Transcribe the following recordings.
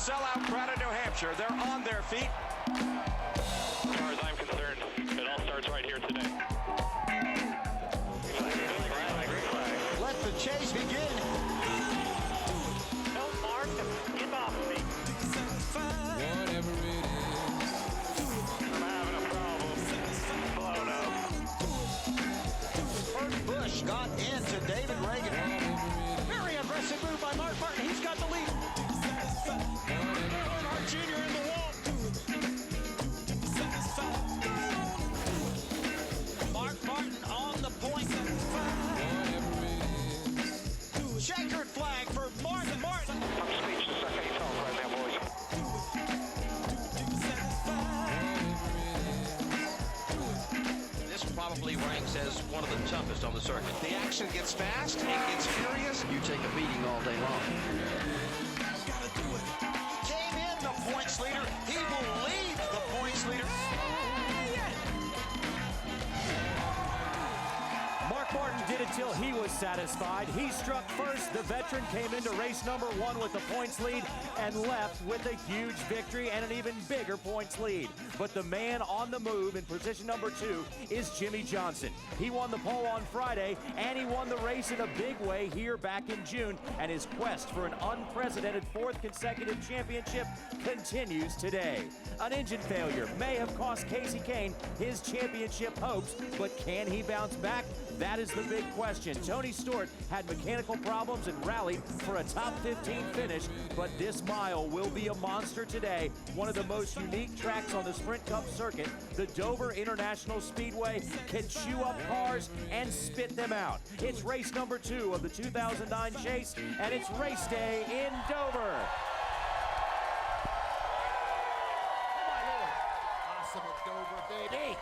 sellout crowd in New Hampshire. They're on their feet. As far as I'm concerned, it all starts right here today. Let the chase begin. Don't mark him. Get off me. Whatever it is. I'm having a problem. Blown up. Kurt Busch got into David Reagan. Very aggressive move by Mark Martin. He's got the lead. Earnhardt Jr. in the wall. Mark Martin on the point. Checkered flag for Mark Martin. I'm speechless. I can't talk right now, boys. This probably ranks as one of the toughest on the circuit. The action gets fast. It gets furious. You take a beating all day long. Came in the points leader. He will lead the points leader. Mark Martin did it till he was satisfied. He struck first. The veteran came into race number 1 with the points lead and left with a huge victory and an even bigger points lead. But the man on the move in position number 2 is Jimmie Johnson. He won the pole on Friday, and he won the race in a big way here back in June, and his quest for an unprecedented 4th consecutive championship continues today. An engine failure may have cost Kasey Kahne his championship hopes, but can he bounce back? That is the big question. Tony Stewart had mechanical problems and rallied for a top 15 finish, but this mile will be a monster today. One of the most unique tracks on the Sprint Cup circuit, the Dover International Speedway can chew up cars and spit them out. It's race number 2 of the 2009 chase, and it's race day in Dover. Awesome at Dover, baby.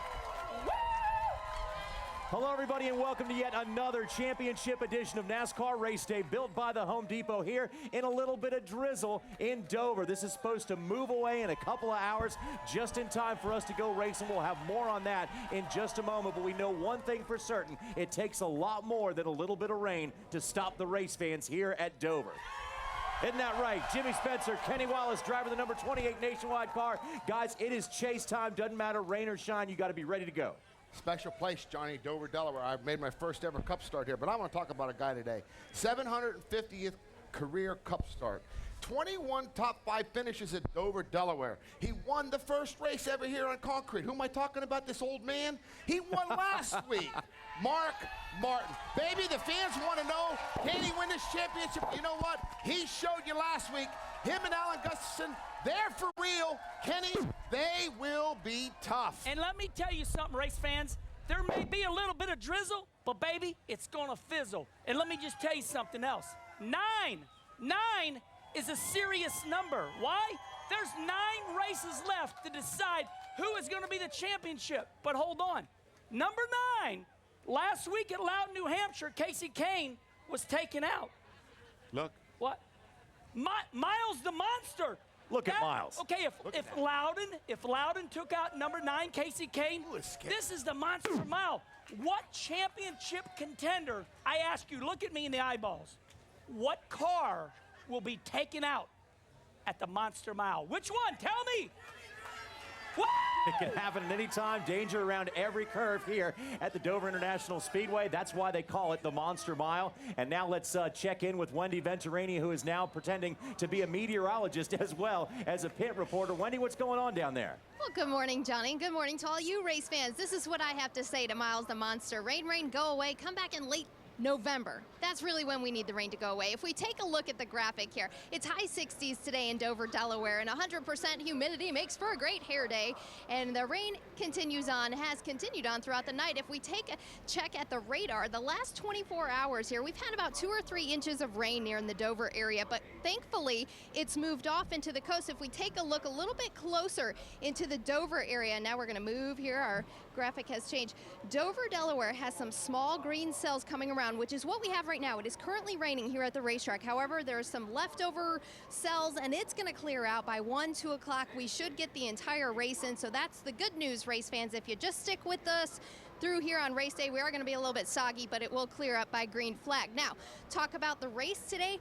Hello, everybody, and welcome to yet another championship edition of NASCAR Race Day, built by the Home Depot here in a little bit of drizzle in Dover. This is supposed to move away in a couple of hours, just in time for us to go racing. We'll have more on that in just a moment, but we know one thing for certain. It takes a lot more than a little bit of rain to stop the race fans here at Dover. Isn't that right? Jimmy Spencer, Kenny Wallace, driver of the number 28 Nationwide car. Guys, it is chase time. Doesn't matter, rain or shine, you got to be ready to go. Special place, Johnny, Dover, Delaware. I've made my first ever Cup start here, but I want to talk about a guy today. 750th career Cup start. 21 top 5 finishes at Dover, Delaware. He won the first race ever here on concrete. Who am I talking about, this old man? He won last week. Mark Martin. Baby, the fans want to know, can he win this championship? You know what? He showed you last week. Him and Alan Gustafson, they're for real. Kenny, they will be tough. And let me tell you something, race fans. There may be a little bit of drizzle, but baby, it's gonna fizzle. And let me just tell you something else. 9 is a serious number. Why? There's 9 races left to decide who is gonna be the championship. But hold on, number 9, last week at Loudon, New Hampshire, Kasey Kahne was taken out. Look. What? Miles the Monster. Look at Miles. Okay, if Loudon took out number 9, Kasey Kahne, this is the Monster Mile. What championship contender, I ask you, look at me in the eyeballs, what car will be taken out at the Monster Mile? Which one? Tell me. What? It can happen at any time. Danger around every curve here at the Dover International Speedway. That's why they call it the Monster Mile. And now let's check in with Wendy Venturini, who is now pretending to be a meteorologist as well as a pit reporter. Wendy, what's going on down there? Well, good morning, Johnny. Good morning to all you race fans. This is what I have to say to Miles the Monster. Rain, rain, go away. Come back in late November. That's really when we need the rain to go away. If we take a look at the graphic here, it's high 60s today in Dover, Delaware, and 100% humidity makes for a great hair day. And the rain continues on, has continued on throughout the night. If we take a check at the radar, the last 24 hours here, we've had about 2 or 3 inches of rain near in the Dover area, but thankfully it's moved off into the coast. If we take a look a little bit closer into the Dover area, now we're going to move here. Our graphic has changed. Dover, Delaware has some small green cells coming around, which is what we have right now. It is currently raining here at the racetrack. However, there are some leftover cells, and it's going to clear out by 1, 2 o'clock. We should get the entire race in, so that's the good news, race fans. If you just stick with us through here on race day, we are going to be a little bit soggy, but it will clear up by green flag. Now, talk about the race today.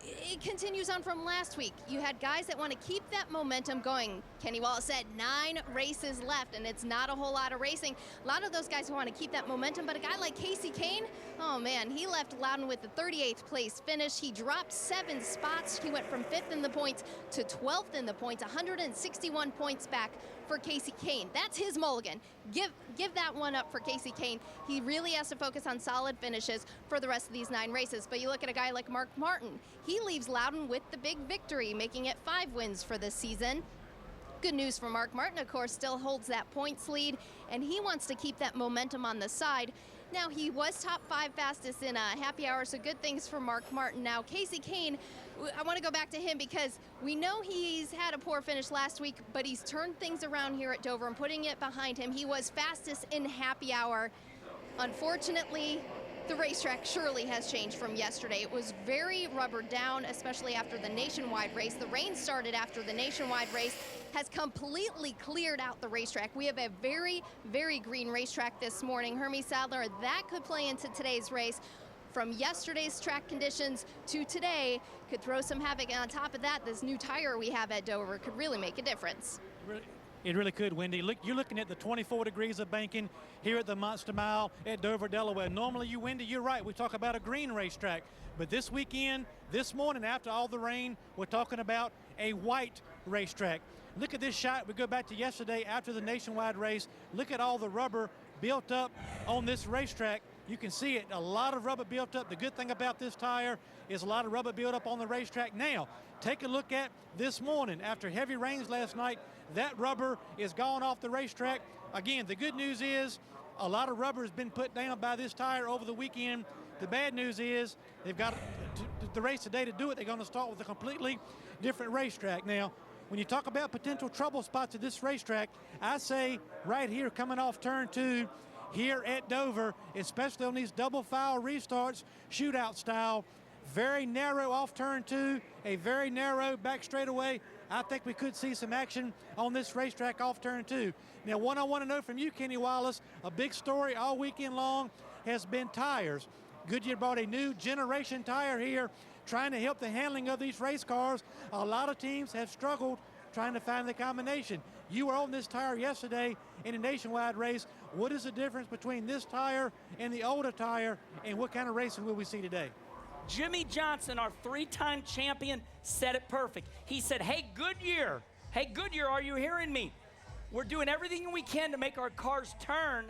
it continues on from last week. You had guys that want to keep that momentum going. Kenny Wallace said 9 races left, and it's not a whole lot of racing. A lot of those guys want to keep that momentum, but a guy like Casey Kane, oh man, he left Loudon with the 38th place finish. He dropped 7 spots. He went from 5th in the points to 12th in the points, 161 points back for Casey Kane. That's his mulligan. Give that one up for Casey Kane. He really has to focus on solid finishes for the rest of these 9 races. But you look at a guy like Mark Martin. He leaves Loudon with the big victory, making it 5 wins for this season. Good news for Mark Martin, of course, still holds that points lead, and he wants to keep that momentum on the side. Now, he was top 5 fastest in a happy hour, so good things for Mark Martin. Now, Casey Kane, I want to go back to him because we know he's had a poor finish last week, but he's turned things around here at Dover and putting it behind him. He was fastest in happy hour. Unfortunately, the racetrack surely has changed from yesterday. It was very rubbered down, especially after the nationwide race. The rain started after the nationwide race, has completely cleared out the racetrack. We have a very, very green racetrack this morning. Hermie Sadler, that could play into today's race. From yesterday's track conditions to today, could throw some havoc. And on top of that, this new tire we have at Dover could really make a difference. It really could, Wendy. Look, you're looking at the 24 degrees of banking here at the Monster Mile at Dover, Delaware. Normally, Wendy, you're right. We talk about a green racetrack. But this weekend, this morning, after all the rain, we're talking about a white racetrack. Look at this shot. We go back to yesterday after the nationwide race. Look at all the rubber built up on this racetrack. You can see it, a lot of rubber built up. The good thing about this tire is a lot of rubber built up on the racetrack. Now, take a look at this morning. After heavy rains last night, that rubber is gone off the racetrack. Again, the good news is a lot of rubber has been put down by this tire over the weekend. The bad news is they've got the race today to do it. They're going to start with a completely different racetrack. Now, when you talk about potential trouble spots at this racetrack, I say right here coming off turn 2, here at Dover, especially on these double file restarts, shootout style, very narrow off turn 2, a very narrow back straightaway. I think we could see some action on this racetrack off turn 2. Now, what I want to know from you, Kenny Wallace, a big story all weekend long has been tires. Goodyear brought a new generation tire here, trying to help the handling of these race cars. A lot of teams have struggled trying to find the combination. You were on this tire yesterday in a nationwide race. What is the difference between this tire and the older tire, and what kind of racing will we see today? Jimmy Johnson, our 3-time champion, said it perfect. He said, hey, Goodyear, are you hearing me? We're doing everything we can to make our cars turn,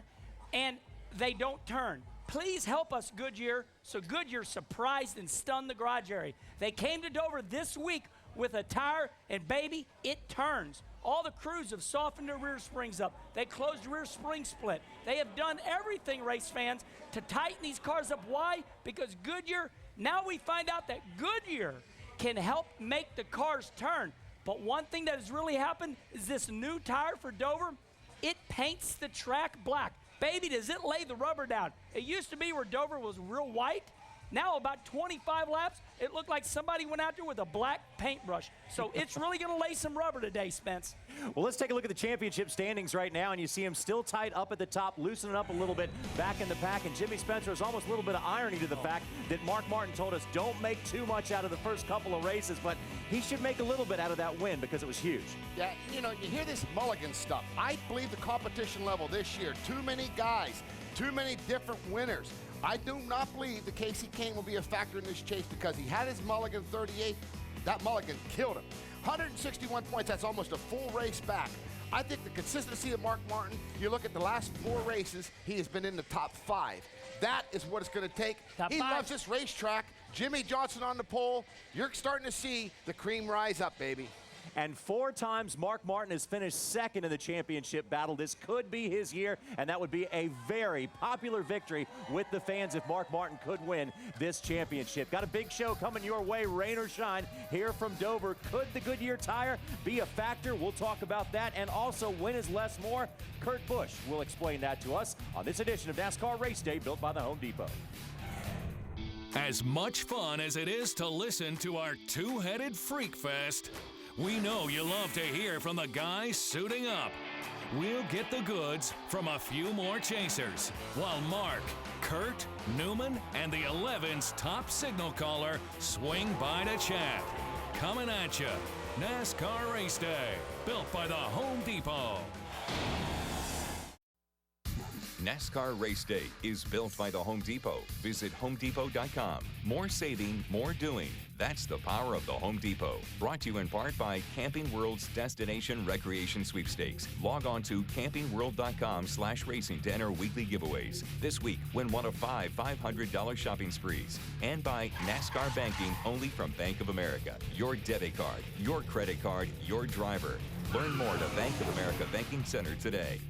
and they don't turn. Please help us, Goodyear. So Goodyear surprised and stunned the garage area. They came to Dover this week with a tire, and baby, it turns. All the crews have softened their rear springs up. They closed rear spring split. They have done everything, race fans, to tighten these cars up. Why? Because Goodyear, now we find out that Goodyear can help make the cars turn. But one thing that has really happened is this new tire for Dover, it paints the track black. Baby, does it lay the rubber down. It used to be where Dover was real white. Now about 25 laps, it looked like somebody went out there with a black paintbrush. So it's really going to lay some rubber today, Spence. Well, let's take a look at the championship standings right now, and you see him still tight up at the top, loosening up a little bit back in the pack. And Jimmy Spencer is almost a little bit of irony to the fact that Mark Martin told us don't make too much out of the first couple of races, but he should make a little bit out of that win because it was huge. Yeah, you know, you hear this mulligan stuff. I believe the competition level this year, too many guys, too many different winners. I do not believe that Casey Kane will be a factor in this chase because he had his mulligan 38. That mulligan killed him. 161 points, that's almost a full race back. I think the consistency of Mark Martin, you look at the last 4 races, he has been in the top 5. That is what it's going to take. He loves this racetrack. Jimmy Johnson on the pole. You're starting to see the cream rise up, baby. And 4 times Mark Martin has finished second in the championship battle. This could be his year, and that would be a very popular victory with the fans if Mark Martin could win this championship. Got a big show coming your way, rain or shine, here from Dover. Could the Goodyear tire be a factor? We'll talk about that. And also, when is less more? Kurt Busch will explain that to us on this edition of NASCAR Race Day, built by the Home Depot. As much fun as it is to listen to our two-headed freak fest, we know you love to hear from the guys suiting up. we'll get the goods from a few more chasers, while Mark, Kurt, Newman, and the 11's top signal caller swing by to chat. Coming at you, NASCAR Race Day, built by the Home Depot. NASCAR Race Day is built by the Home Depot. Visit HomeDepot.com. More saving, more doing. That's the power of the Home Depot. Brought to you in part by Camping World's Destination Recreation Sweepstakes. Log on to campingworld.com/racing to enter weekly giveaways. This week, win one of 5 $500 shopping sprees. And by NASCAR Banking, only from Bank of America. Your debit card, your credit card, your driver. Learn more at Bank of America Banking Center today.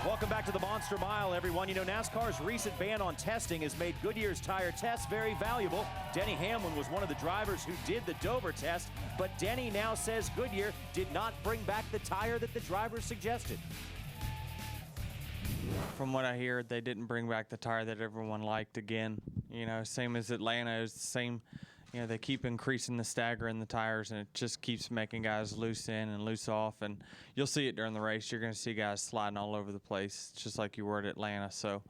Welcome back to the Monster Mile, everyone. You know, NASCAR's recent ban on testing has made Goodyear's tire tests very valuable. Denny Hamlin was one of the drivers who did the Dover test, but Denny now says Goodyear did not bring back the tire that the drivers suggested. From what I hear, they didn't bring back the tire that everyone liked again. You know, same as Atlanta, it's the same. You know, they keep increasing the stagger in the tires, and it just keeps making guys loose in and loose off. And you'll see it during the race. You're going to see guys sliding all over the place, just like you were at Atlanta. So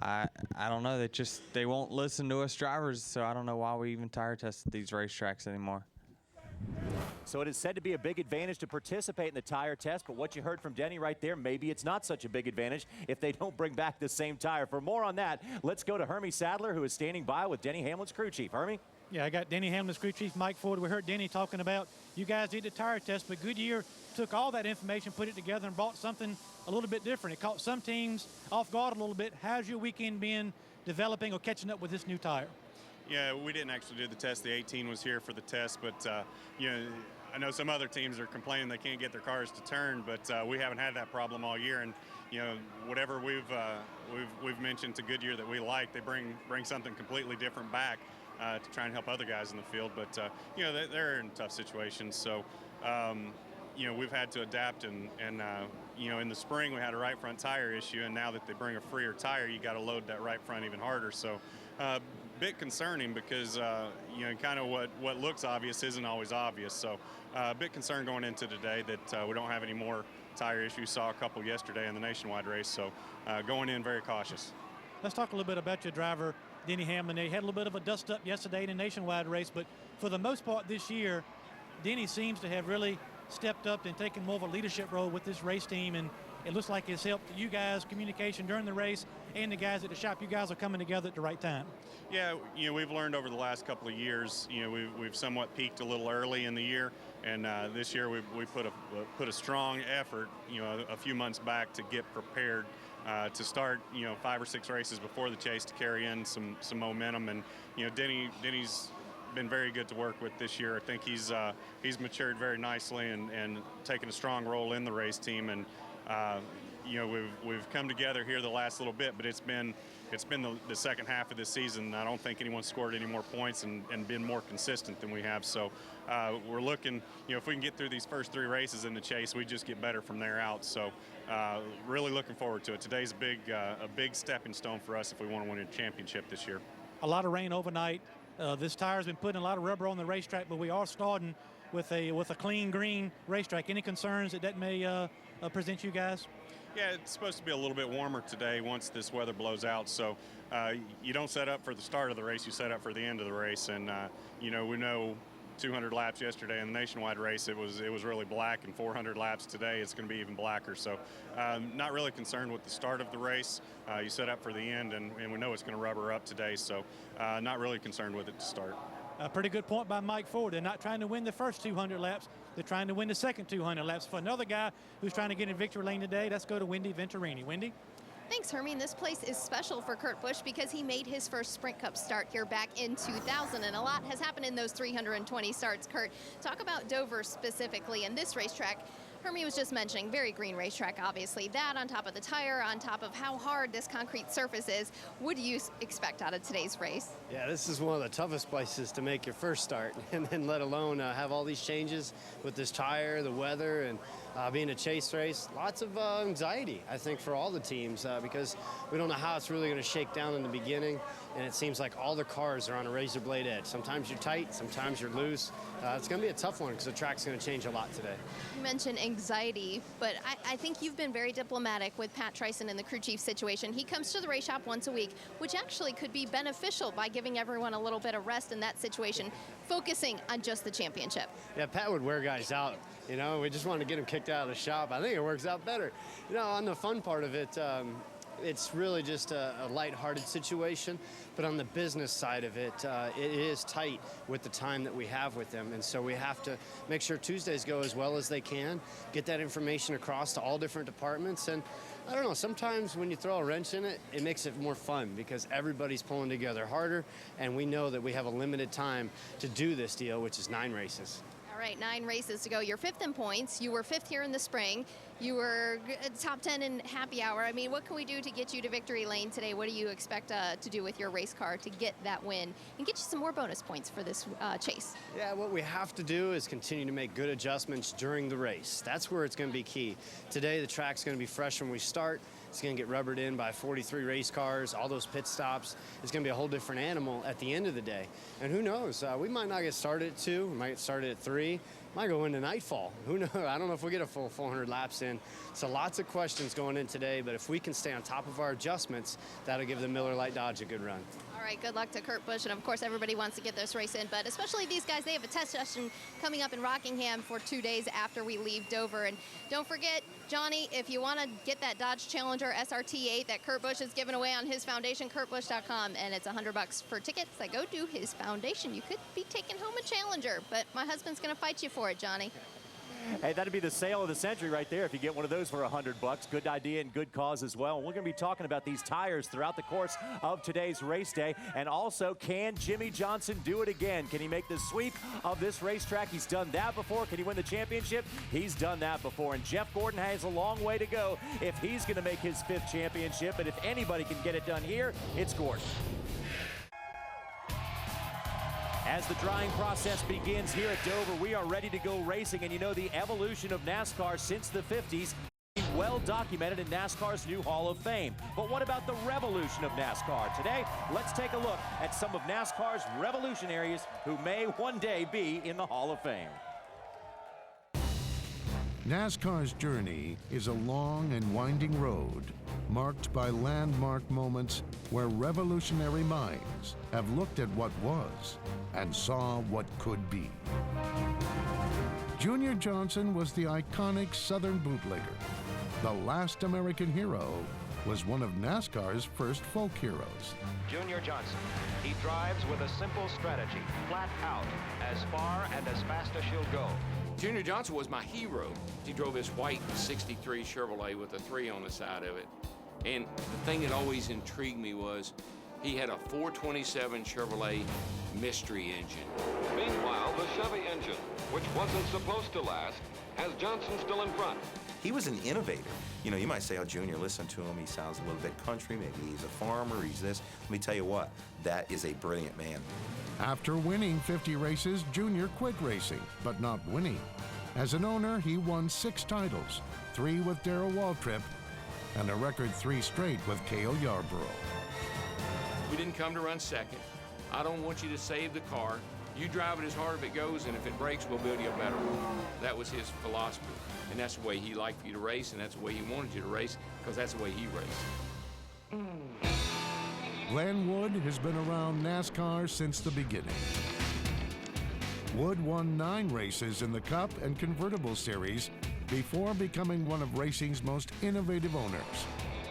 I don't know. They won't listen to us drivers. So I don't know why we even tire test these racetracks anymore. So it is said to be a big advantage to participate in the tire test, but what you heard from Denny right there, maybe it's not such a big advantage if they don't bring back the same tire. For more on that, let's go to Hermie Sadler, who is standing by with Denny Hamlin's crew chief. Hermie? Yeah, I got Denny Hamlin's crew chief, Mike Ford. We heard Denny talking about you guys did the tire test, but Goodyear took all that information, put it together, and brought something a little bit different. It caught some teams off guard a little bit. How's your weekend been developing or catching up with this new tire? Yeah, we didn't actually do the test. The 18 was here for the test, but you know, I know some other teams are complaining they can't get their cars to turn, but we haven't had that problem all year. And you know, whatever we've mentioned to Goodyear that we like, they bring something completely different back to try and help other guys in the field. But you know, they're in tough situations, so you know, we've had to adapt. And you know, in the spring we had a right front tire issue, and now that they bring a freer tire, you got to load that right front even harder. So bit concerning because you know, kind of what looks obvious isn't always obvious. So a bit concerned going into today that we don't have any more tire issues. Saw a couple yesterday in the nationwide race, so going in very cautious. Let's talk a little bit about your driver, Denny Hamlin. They had a little bit of a dust up yesterday in the nationwide race, but for the most part this year, Denny seems to have really stepped up and taken more of a leadership role with this race team, and it looks like it's helped you guys communication during the race and the guys at the shop. You guys are coming together at the right time. Yeah, you know, we've learned over the last couple of years, you know, we've somewhat peaked a little early in the year, and this year we put a strong effort, you know, a few months back to get prepared to start, you know, 5 or 6 races before the chase to carry in some momentum. And you know, Denny's been very good to work with this year. I think he's matured very nicely and taken a strong role in the race team. And you know, we've come together here the last little bit, but it's been the second half of this season. I don't think anyone's scored any more points and been more consistent than we have. So we're looking, you know, if we can get through these first 3 races in the chase, we just get better from there out. So really looking forward to it. Today's a big stepping stone for us if we want to win a championship this year. A lot of rain overnight. This tire's been putting a lot of rubber on the racetrack, but we are starting with a clean green racetrack. Any concerns that may present you guys? Yeah, it's supposed to be a little bit warmer today once this weather blows out. So you don't set up for the start of the race, you set up for the end of the race. And you know, we know 200 laps yesterday in the nationwide race, it was really black, and 400 laps today, it's going to be even blacker. So not really concerned with the start of the race. You set up for the end, and we know it's going to rubber up today. So not really concerned with it to start. A pretty good point by Mike Ford. They're not trying to win the first 200 laps. They're trying to win the second 200 laps. For another guy who's trying to get in victory lane today, let's go to Wendy Venturini. Wendy? Thanks, Hermie. This place is special for Kurt Busch because he made his first Sprint Cup start here back in 2000, and a lot has happened in those 320 starts. Kurt, talk about Dover specifically and this racetrack. Hermie was just mentioning, very green racetrack, obviously. That on top of the tire, on top of how hard this concrete surface is. What do you expect out of today's race? Yeah, this is one of the toughest places to make your first start, and then let alone have all these changes with this tire, the weather, and Being a chase race, lots of anxiety, I think, for all the teams because we don't know how it's really going to shake down in the beginning, and it seems like all the cars are on a razor blade edge. Sometimes you're tight, sometimes you're loose. It's going to be a tough one because the track's going to change a lot today. You mentioned anxiety, but I think you've been very diplomatic with Pat Tryson in the crew chief situation. He comes to the race shop once a week, which actually could be beneficial by giving everyone a little bit of rest in that situation, focusing on just the championship. Yeah, Pat would wear guys out. You know, we just wanted to get him kicked out of the shop. I think it works out better. You know, on the fun part of it, it's really just a lighthearted situation. But on the business side of it, it is tight with the time that we have with them. And so we have to make sure Tuesdays go as well as they can, get that information across to all different departments. And I don't know, sometimes when you throw a wrench in it, it makes it more fun because everybody's pulling together harder. And we know that we have a limited time to do this deal, which is 9 races. All right, 9 races to go. You're 5th in points. You were 5th here in the spring. You were top 10 in happy hour. I mean, what can we do to get you to victory lane today? What do you expect to do with your race car to get that win and get you some more bonus points for this chase? Yeah, what we have to do is continue to make good adjustments during the race. That's where it's going to be key. Today, the track's going to be fresh when we start. It's going to get rubbered in by 43 race cars, all those pit stops. It's going to be a whole different animal at the end of the day. And who knows? We might not get started at 2. We might get started at 3. Might go into nightfall. Who knows? I don't know if we'll get a full 400 laps in. So lots of questions going in today, but if we can stay on top of our adjustments, that'll give the Miller Lite Dodge a good run. All right, good luck to Kurt Busch, and of course everybody wants to get this race in, but especially these guys, they have a test session coming up in Rockingham for 2 days after we leave Dover. And don't forget, Johnny, if you want to get that Dodge Challenger SRT8 that Kurt Busch is giving away on his foundation, kurtbusch.com, and it's $100 for tickets that go to his foundation. You could be taking home a Challenger, but my husband's going to fight you for it, Johnny. Hey, that'd be the sale of the century right there if you get one of those for $100. Good idea and good cause as well. And we're going to be talking about these tires throughout the course of today's race day. And also, can Jimmy Johnson do it again? Can he make the sweep of this racetrack? He's done that before. Can he win the championship? He's done that before. And Jeff Gordon has a long way to go if he's going to make his 5th championship. But if anybody can get it done here, it's Gordon. As the drying process begins here at Dover, we are ready to go racing. And you know, the evolution of NASCAR since the 50s, well documented in NASCAR's new Hall of Fame. But what about the revolution of NASCAR? Today, let's take a look at some of NASCAR's revolutionaries who may one day be in the Hall of Fame. NASCAR's journey is a long and winding road, marked by landmark moments where revolutionary minds have looked at what was and saw what could be. Junior Johnson was the iconic Southern bootlegger. The last American hero was one of NASCAR's first folk heroes. Junior Johnson. He drives with a simple strategy, flat out, as far and as fast as she'll go. Junior Johnson was my hero. He drove this white 63 Chevrolet with a 3 on the side of it. And the thing that always intrigued me was he had a 427 Chevrolet mystery engine. Meanwhile, the Chevy engine, which wasn't supposed to last, has Johnson still in front. He was an innovator. You know, you might say, oh, Junior, listen to him. He sounds a little bit country. Maybe he's a farmer. He's this. Let me tell you what, that is a brilliant man. After winning 50 races, Junior quit racing, but not winning. As an owner, he won 6 titles, 3 with Darrell Waltrip, and a record 3 straight with Cale Yarborough. We didn't come to run second. I don't want you to save the car. You drive it as hard as it goes, and if it breaks, we'll build you a better one. That was his philosophy, and that's the way he liked for you to race, and that's the way he wanted you to race, because that's the way he raced. Glenn Wood has been around NASCAR since the beginning. Wood won 9 races in the Cup and Convertible Series before becoming one of racing's most innovative owners,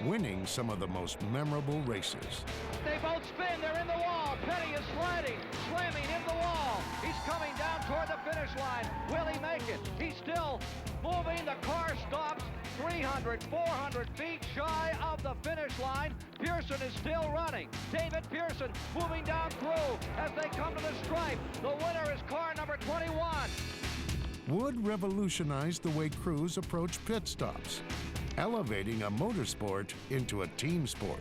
winning some of the most memorable races. They both spin. They're in the wall. Petty is sliding, slamming in the wall. He's coming down toward the finish line. Will he make it? He's still moving. The car stops 300, 400 feet shy of the finish line. Pearson is still running. David Pearson moving down through as they come to the stripe. The winner is car number 21. Wood revolutionized the way crews approach pit stops, elevating a motorsport into a team sport.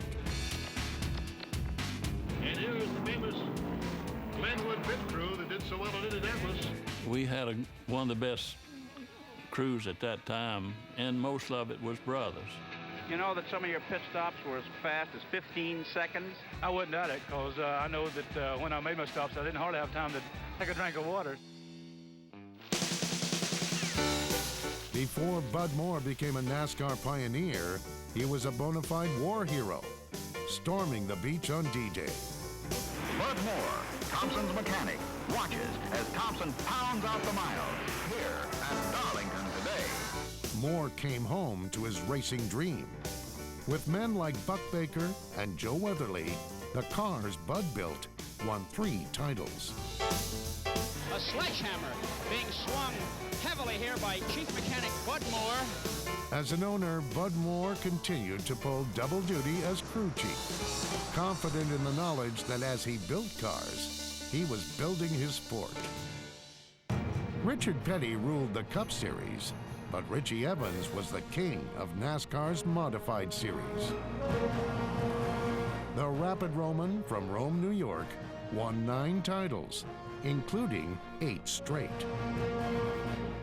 And here is the famous Glenwood pit crew that did so well in Indianapolis. We had one of the best crews at that time, and most of it was brothers. You know that some of your pit stops were as fast as 15 seconds? I wouldn't doubt it, because I know that when I made my stops, I didn't hardly have time to take a drink of water. Before Bud Moore became a NASCAR pioneer, he was a bona fide war hero, storming the beach on D-Day. Bud Moore, Thompson's mechanic, watches as Thompson pounds out the miles here at Darlington today. Moore came home to his racing dream. With men like Buck Baker and Joe Weatherly, the cars Bud built won 3 titles. A sledgehammer being swung heavily here by Chief Mechanic Bud Moore. As an owner, Bud Moore continued to pull double duty as crew chief, confident in the knowledge that as he built cars, he was building his sport. Richard Petty ruled the Cup Series, but Richie Evans was the king of NASCAR's Modified Series. The Rapid Roman from Rome, New York, won 9 titles, including 8 straight.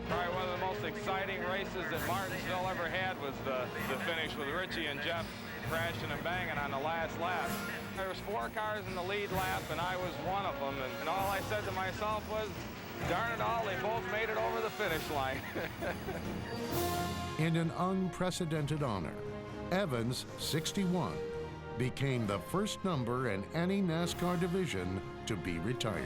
Probably one of the most exciting races that Martinsville ever had was the finish with Richie and Jeff crashing and banging on the last lap. There was 4 cars in the lead lap, and I was one of them. And all I said to myself was, darn it all, they both made it over the finish line. In an unprecedented honor, Evans, 61, became the first number in any NASCAR division to be retired.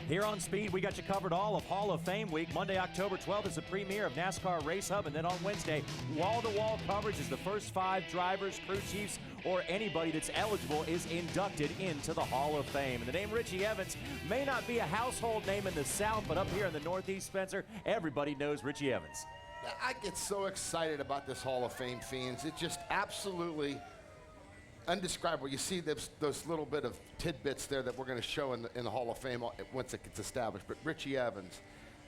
Here on Speed, we got you covered all of Hall of Fame week. Monday, October 12th is the premiere of NASCAR Race Hub, and then on Wednesday, wall-to-wall coverage as the first 5 drivers, crew chiefs, or anybody that's eligible is inducted into the Hall of Fame. And the name Richie Evans may not be a household name in the South, but up here in the Northeast, Spencer, everybody knows Richie Evans. I get so excited about this Hall of Fame, Fiends. It's just absolutely undescribable. You see those little bit of tidbits there that we're going to show in the Hall of Fame once it gets established. But Richie Evans,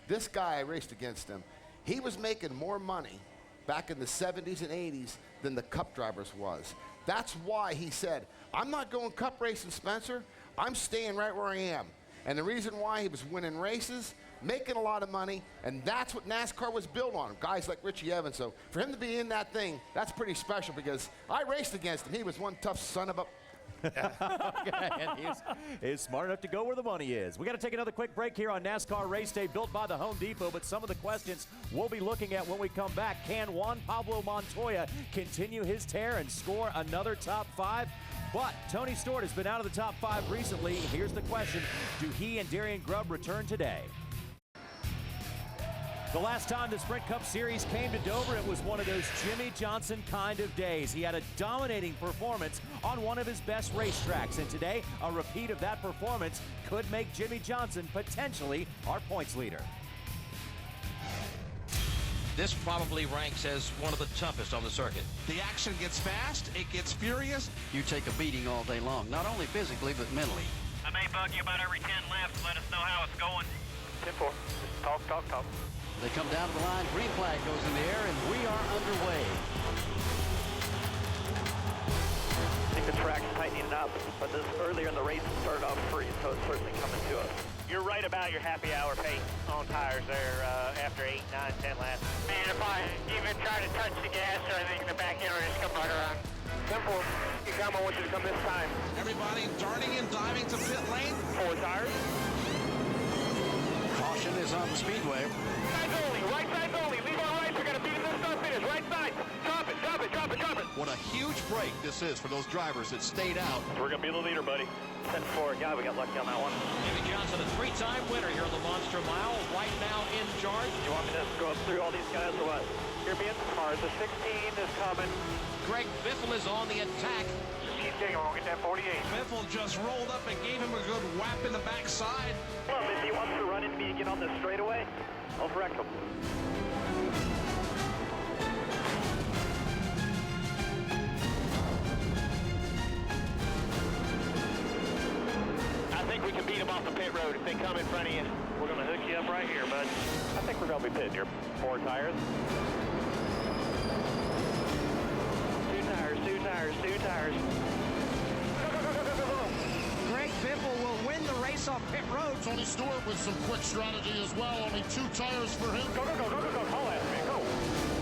this guy, I raced against him. He was making more money back in the 70s and 80s than the Cup drivers was. That's why he said, I'm not going Cup racing, Spencer. I'm staying right where I am. And the reason why, he was winning races, making a lot of money, and that's what NASCAR was built on, guys like Richie Evans. So for him to be in that thing, that's pretty special, because I raced against him. He was one tough son of a... And he's smart enough to go where the money is. We got to take another quick break here on NASCAR Race Day, built by the Home Depot. But some of the questions we'll be looking at when we come back: can Juan Pablo Montoya continue his tear and score another top 5? But Tony Stewart has been out of the top 5 recently. Here's the question: do he and Darian Grubb return today? The last time the Sprint Cup Series came to Dover, it was one of those Jimmy Johnson kind of days. He had a dominating performance on one of his best racetracks, and today, a repeat of that performance could make Jimmy Johnson potentially our points leader. This probably ranks as one of the toughest on the circuit. The action gets fast, it gets furious. You take a beating all day long, not only physically, but mentally. I may bug you about every 10 laps. Let us know how it's going. 10-4. Talk. They come down to the line, green flag goes in the air, and we are underway. I think the track's tightening up, but this earlier in the race it started off free, so it's certainly coming to us. You're right about your happy hour pace on tires there after 8, 9, 10 laps. Man, if I even try to touch the gas, I think the back end will just come right around. 10-4. You come, I want you to come this time. Everybody darting and diving to pit lane. 4 tires. Caution is on the speedway. Sides only, right sides only. Leave our rights, we're going to beat it this start finish. Right side. Drop it. What a huge break this is for those drivers that stayed out. We're going to be the leader, buddy. 10-4. God, we got lucky on that one. Jimmy Johnson, a 3-time winner here on the Monster Mile, right now in charge. You want me to go through all these guys or what? Here being cars. The 16 is coming. Greg Biffle is on the attack. Keep digging, we'll get that 48. Biffle just rolled up and gave him a good whap in the backside. Well, if he wants to run into me again on this straightaway, I'll wreck him. I think we can beat him off the pit road if they come in front of you. We're going to hook you up right here, bud. I think we're going to be pitting here. 4 tires. 2 tires. Greg Biffle will win the race off pit road. Tony Stewart with some quick strategy as well. Only 2 tires for him. Go. Haul after me. Go.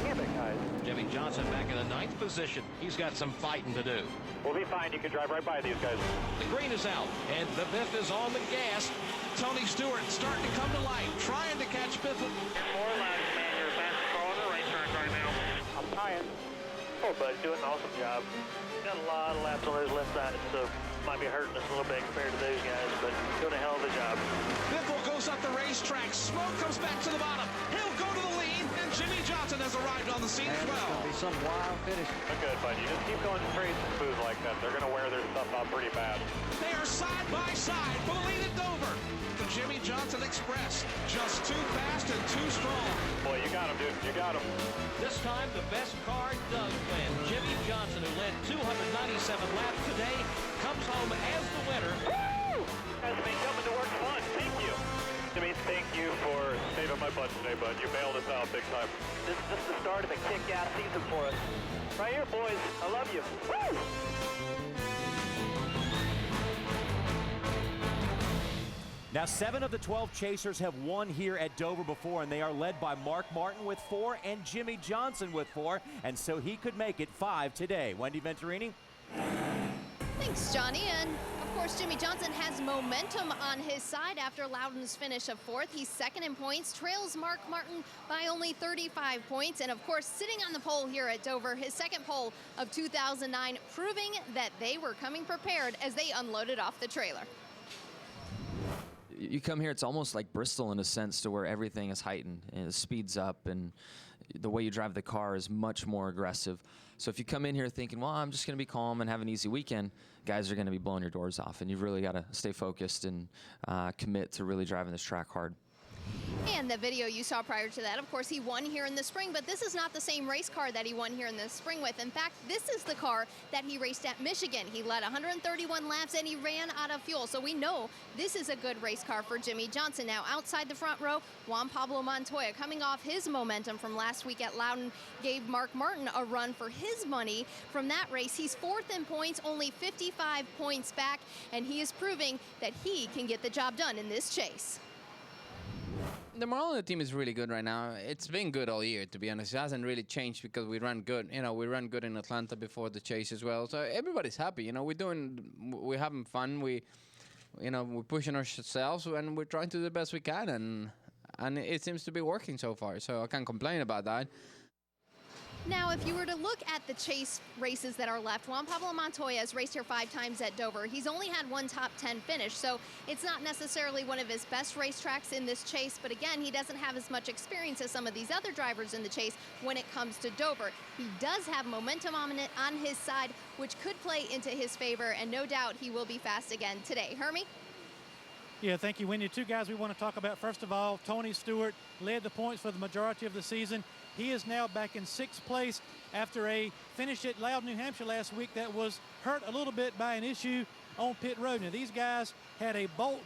Damn it, guys. Jimmy Johnson back in the 9th position. He's got some fighting to do. We'll be fine. You can drive right by these guys. The green is out, and the Biff is on the gas. Tony Stewart starting to come to life, trying to catch Biffle. 4 laps, man. You're fastest car on the racetrack right now. I'm trying. Oh, buddy, doing an awesome job. Got a lot of laps on those left sides, so might be hurting us a little bit compared to those guys, but doing a hell of a job. Biffle goes up the racetrack. Smoke comes back to the bottom. He'll go to the lead, and Jimmy Johnson has arrived on the scene as well. It's going to be some wild finish. They're good, buddy. You just keep going straight and smooth like that. They're going to wear their stuff out pretty bad. They are side by side, Bulleen and Dover. The Jimmy Johnson Express, just too fast and too strong. Boy, you got him, dude. You got him. This time, the best car does win. Jimmy Johnson, who led 297 laps today, comes home as the winner. Woo! That's me coming to work fun. Thank you. Jimmy, thank you for saving my butt today, bud. You bailed us out big time. This is just the start of a kick-ass season for us. Right here, boys. I love you. Woo! Now, 7 of the 12 chasers have won here at Dover before, and they are led by Mark Martin with 4 and Jimmy Johnson with 4, and so he could make it 5 today. Wendy Venturini? Thanks, Johnny. And of course, Jimmy Johnson has momentum on his side after Loudon's finish of 4th. He's 2nd in points, trails Mark Martin by only 35 points. And of course, sitting on the pole here at Dover, his 2nd pole of 2009, proving that they were coming prepared as they unloaded off the trailer. You come here, it's almost like Bristol in a sense, to where everything is heightened and it speeds up, and the way you drive the car is much more aggressive. So if you come in here thinking, well, I'm just going to be calm and have an easy weekend, guys are going to be blowing your doors off, and you've really got to stay focused and commit to really driving this track hard. And the video you saw prior to that, of course, he won here in the spring, but this is not the same race car that he won here in the spring with. In fact, this is the car that he raced at Michigan. He led 131 laps and he ran out of fuel. So we know this is a good race car for Jimmy Johnson. Now, outside the front row, Juan Pablo Montoya, coming off his momentum from last week at Loudon, gave Mark Martin a run for his money from that race. He's 4th in points, only 55 points back, and he is proving that he can get the job done in this chase. The morale on the team is really good right now. It's been good all year, to be honest. It hasn't really changed because we ran good. You know, we ran good in Atlanta before the chase as well. So everybody's happy. You know, we're having fun. We're pushing ourselves, and we're trying to do the best we can. And it seems to be working so far. So I can't complain about that. Now, if you were to look at the chase races that are left, Juan Pablo Montoya has raced here 5 times at Dover. He's only had 1 top 10 finish, so it's not necessarily one of his best racetracks in this chase. But again, he doesn't have as much experience as some of these other drivers in the chase when it comes to Dover. He does have momentum on his side, which could play into his favor, and no doubt he will be fast again today. Hermie? Yeah, thank you, Wendy. 2 guys we want to talk about. First of all, Tony Stewart led the points for the majority of the season. He is now back in 6th place after a finish at Loudon, New Hampshire last week that was hurt a little bit by an issue on pit road. Now, these guys had a bolt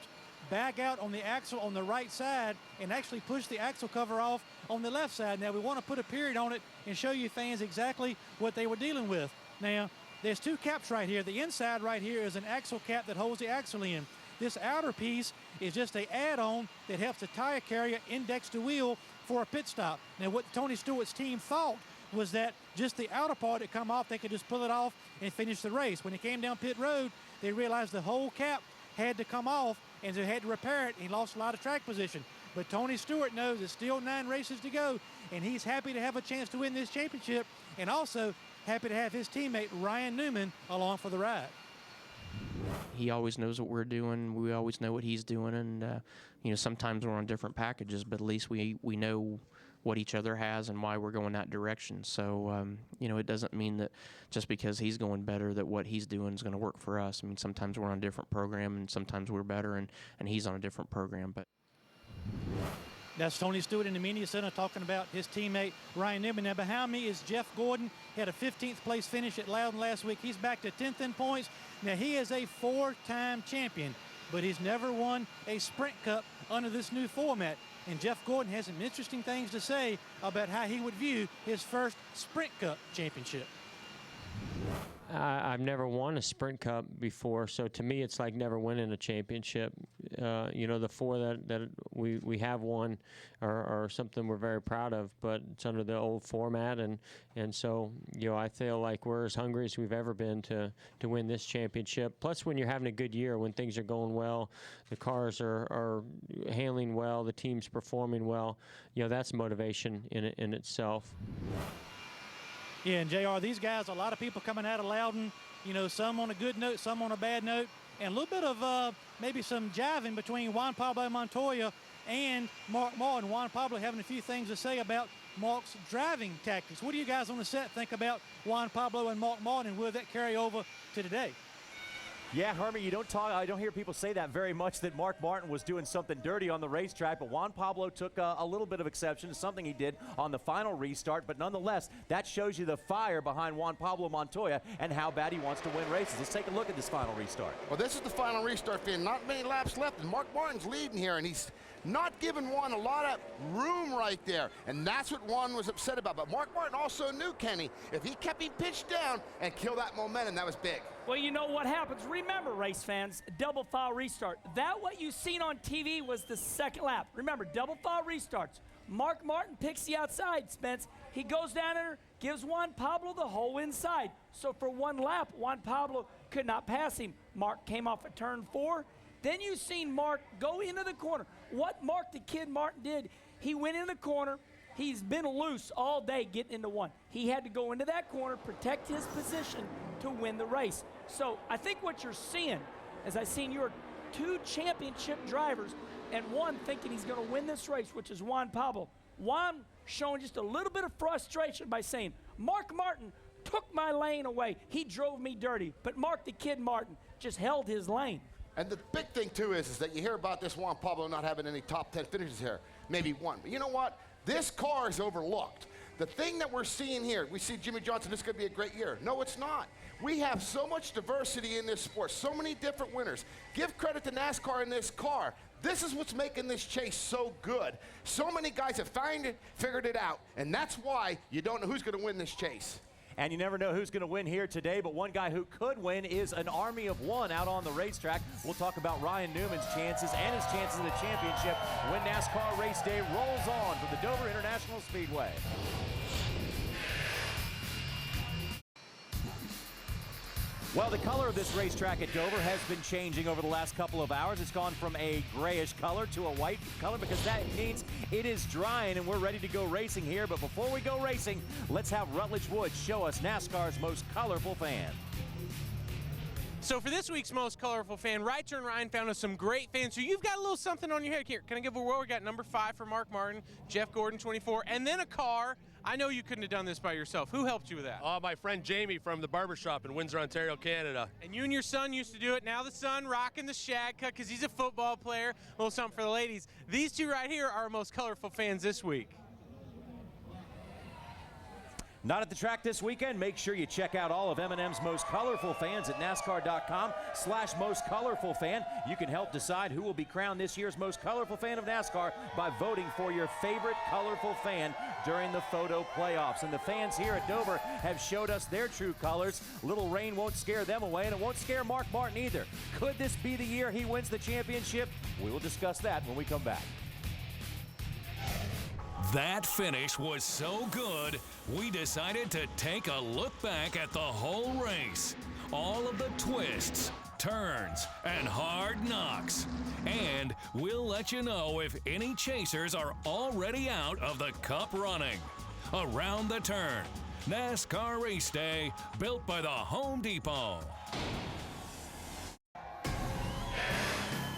bag out on the axle on the right side and actually pushed the axle cover off on the left side. Now, we want to put a period on it and show you fans exactly what they were dealing with. Now, there's 2 caps right here. The inside right here is an axle cap that holds the axle in. This outer piece is just an add-on that helps the tire carrier index the wheel for a pit stop. Now, what Tony Stewart's team thought was that just the outer part had come off, they could just pull it off and finish the race. When it came down pit road, they realized the whole cap had to come off, and they had to repair it, and he lost a lot of track position. But Tony Stewart knows there's still 9 races to go, and he's happy to have a chance to win this championship, and also happy to have his teammate Ryan Newman along for the ride. He always knows what we're doing. We always know what he's doing, and sometimes we're on different packages, but at least we know what each other has and why we're going that direction. So it doesn't mean that just because he's going better that what he's doing is going to work for us. I mean, sometimes we're on a different program, and sometimes we're better, and he's on a different program. But that's Tony Stewart in the media center talking about his teammate Ryan Newman. Now, behind me is Jeff Gordon. He had a 15th place finish at Loudon last week. He's back to 10th in points. Now, he is a 4-time champion, but he's never won a Sprint Cup under this new format. And Jeff Gordon has some interesting things to say about how he would view his first Sprint Cup championship. I've never won a Sprint Cup before, so to me it's like never winning a championship. the 4 that we have won are something we're very proud of, but it's under the old format, and so I feel like we're as hungry as we've ever been to win this championship. Plus, when you're having a good year, when things are going well, the cars are handling well, the team's performing well, that's motivation in itself. Yeah, and JR, these guys, a lot of people coming out of Loudon, some on a good note, some on a bad note, and a little bit of maybe some jiving between Juan Pablo Montoya and Mark Martin. Juan Pablo having a few things to say about Mark's driving tactics. What do you guys on the set think about Juan Pablo and Mark Martin, and will that carry over to today? Yeah, Hermie, I don't hear people say that very much, that Mark Martin was doing something dirty on the racetrack, but Juan Pablo took a little bit of exception to something he did on the final restart, but nonetheless, that shows you the fire behind Juan Pablo Montoya and how bad he wants to win races. Let's take a look at this final restart. Well, this is the final restart, Finn. Not many laps left, and Mark Martin's leading here, and he's not giving Juan a lot of room right there, and that's what Juan was upset about. But Mark Martin also knew, Kenny, if he kept him pitched down and kill that momentum, that was big. Well, you know what happens. Remember, race fans, double file restart. That what you seen on TV was the second lap. Remember, double file restarts. Mark Martin picks the outside, Spence. He goes down there, gives Juan Pablo the whole inside. So for one lap, Juan Pablo could not pass him. Mark came off at turn 4. Then you seen Mark go into the corner. What Mark the Kid Martin did, he went in the corner. He's been loose all day getting into 1. He had to go into that corner, protect his position to win the race. So I think what you're seeing, as I seen your 2 championship drivers, and one thinking he's going to win this race, which is Juan Pablo. Juan showing just a little bit of frustration by saying, Mark Martin took my lane away. He drove me dirty. But Mark the Kid Martin just held his lane. And the big thing, too, is that you hear about this Juan Pablo not having any top 10 finishes here. Maybe 1. But you know what? This car is overlooked. The thing that we're seeing here, we see Jimmy Johnson, this is going to be a great year. No, it's not. We have so much diversity in this sport, so many different winners. Give credit to NASCAR in this car. This is what's making this chase so good. So many guys have figured it out, and that's why you don't know who's going to win this chase. And you never know who's going to win here today, but one guy who could win is an army of 1 out on the racetrack. We'll talk about Ryan Newman's chances and his chances at a championship when NASCAR race day rolls on from the Dover International Speedway. Well, the color of this racetrack at Dover has been changing over the last couple of hours. It's gone from a grayish color to a white color because that means it is drying and we're ready to go racing here. But before we go racing, let's have Rutledge Woods show us NASCAR's most colorful fan. So for this week's most colorful fan, Right Turn Ryan found us some great fans. So you've got a little something on your head here. Can I give a whirl? We got number 5 for Mark Martin, Jeff Gordon 24, and then a car. I know you couldn't have done this by yourself. Who helped you with that? My friend Jamie from the barbershop in Windsor, Ontario, Canada. And you and your son used to do it. Now the son rocking the shag cut because he's a football player. A little something for the ladies. These 2 right here are our most colorful fans this week. Not at the track this weekend? Make sure you check out all of M&M's most colorful fans at NASCAR.com/most-colorful-fan. You can help decide who will be crowned this year's most colorful fan of NASCAR by voting for your favorite colorful fan during the photo playoffs. And the fans here at Dover have showed us their true colors. Little rain won't scare them away, and it won't scare Mark Martin either. Could this be the year he wins the championship? We will discuss that when we come back. That finish was so good, we decided to take a look back at the whole race. All of the twists, turns, and hard knocks. And we'll let you know if any chasers are already out of the Cup running. Around the Turn, NASCAR Race Day, built by the Home Depot.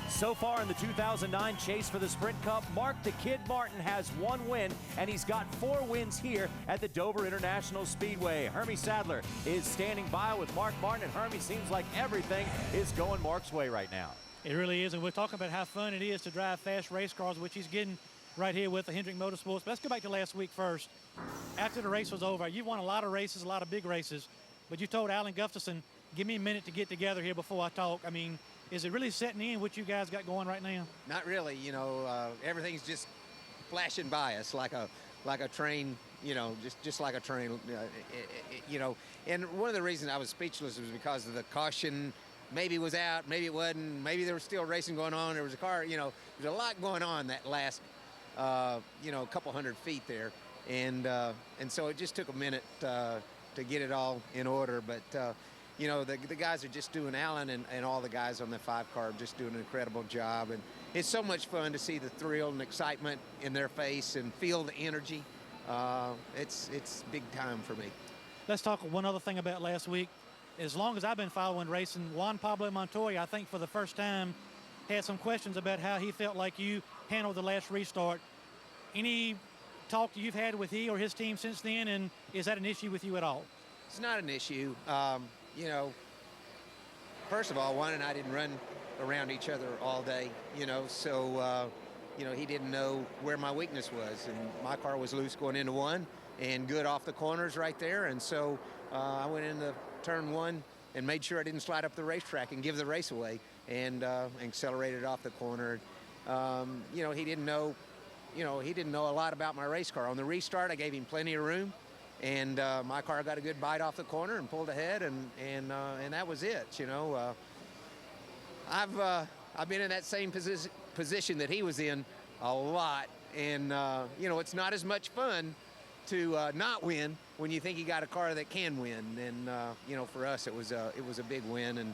So far in the 2009 chase for the Sprint Cup, Mark the Kid Martin has 1 win, and he's got 4 wins here at the Dover International Speedway. Hermie Sadler is standing by with Mark Martin, and Hermie, seems like everything is going Mark's way right now. It really is, and we're talking about how fun it is to drive fast race cars, which he's getting right here with the Hendrick Motorsports. But let's go back to last week first. After the race was over, you won a lot of races, a lot of big races, but you told Alan Gustafson, give me a minute to get together here before I talk. I mean, is it really setting in what you guys got going right now? Not really. You know, everything's just flashing by us like a train. You know, just like a train. You know, and one of the reasons I was speechless was because of the caution maybe was out, maybe it wasn't, maybe there was still racing going on. There was a car, you know, there's a lot going on that last, you know, couple hundred feet there. And so it just took a minute to get it all in order. But, you know, the guys are just doing, Alan and all the guys on the 5-car are just doing an incredible job. And it's so much fun to see the thrill and excitement in their face and feel the energy. It's big time for me. Let's talk one other thing about last week. As long as I've been following racing, Juan Pablo Montoya, I think for the first time, had some questions about how he felt like you handled the last restart. Any talk you've had with he or his team since then, and is that an issue with you at all? It's not an issue. You know, first of all, Juan and I didn't run around each other all day, you know, so, you know, he didn't know where my weakness was, and my car was loose going into one and good off the corners right there, and so I went into turn one and made sure I didn't slide up the racetrack and give the race away, and accelerated off the corner. You know, he didn't know, you know, he didn't know a lot about my race car. On the restart, I gave him plenty of room, and my car got a good bite off the corner and pulled ahead, and that was it. You know, I've been in that same position that he was in a lot, and you know, it's not as much fun to not win when you think you got a car that can win. And you know, for us, it was a big win, and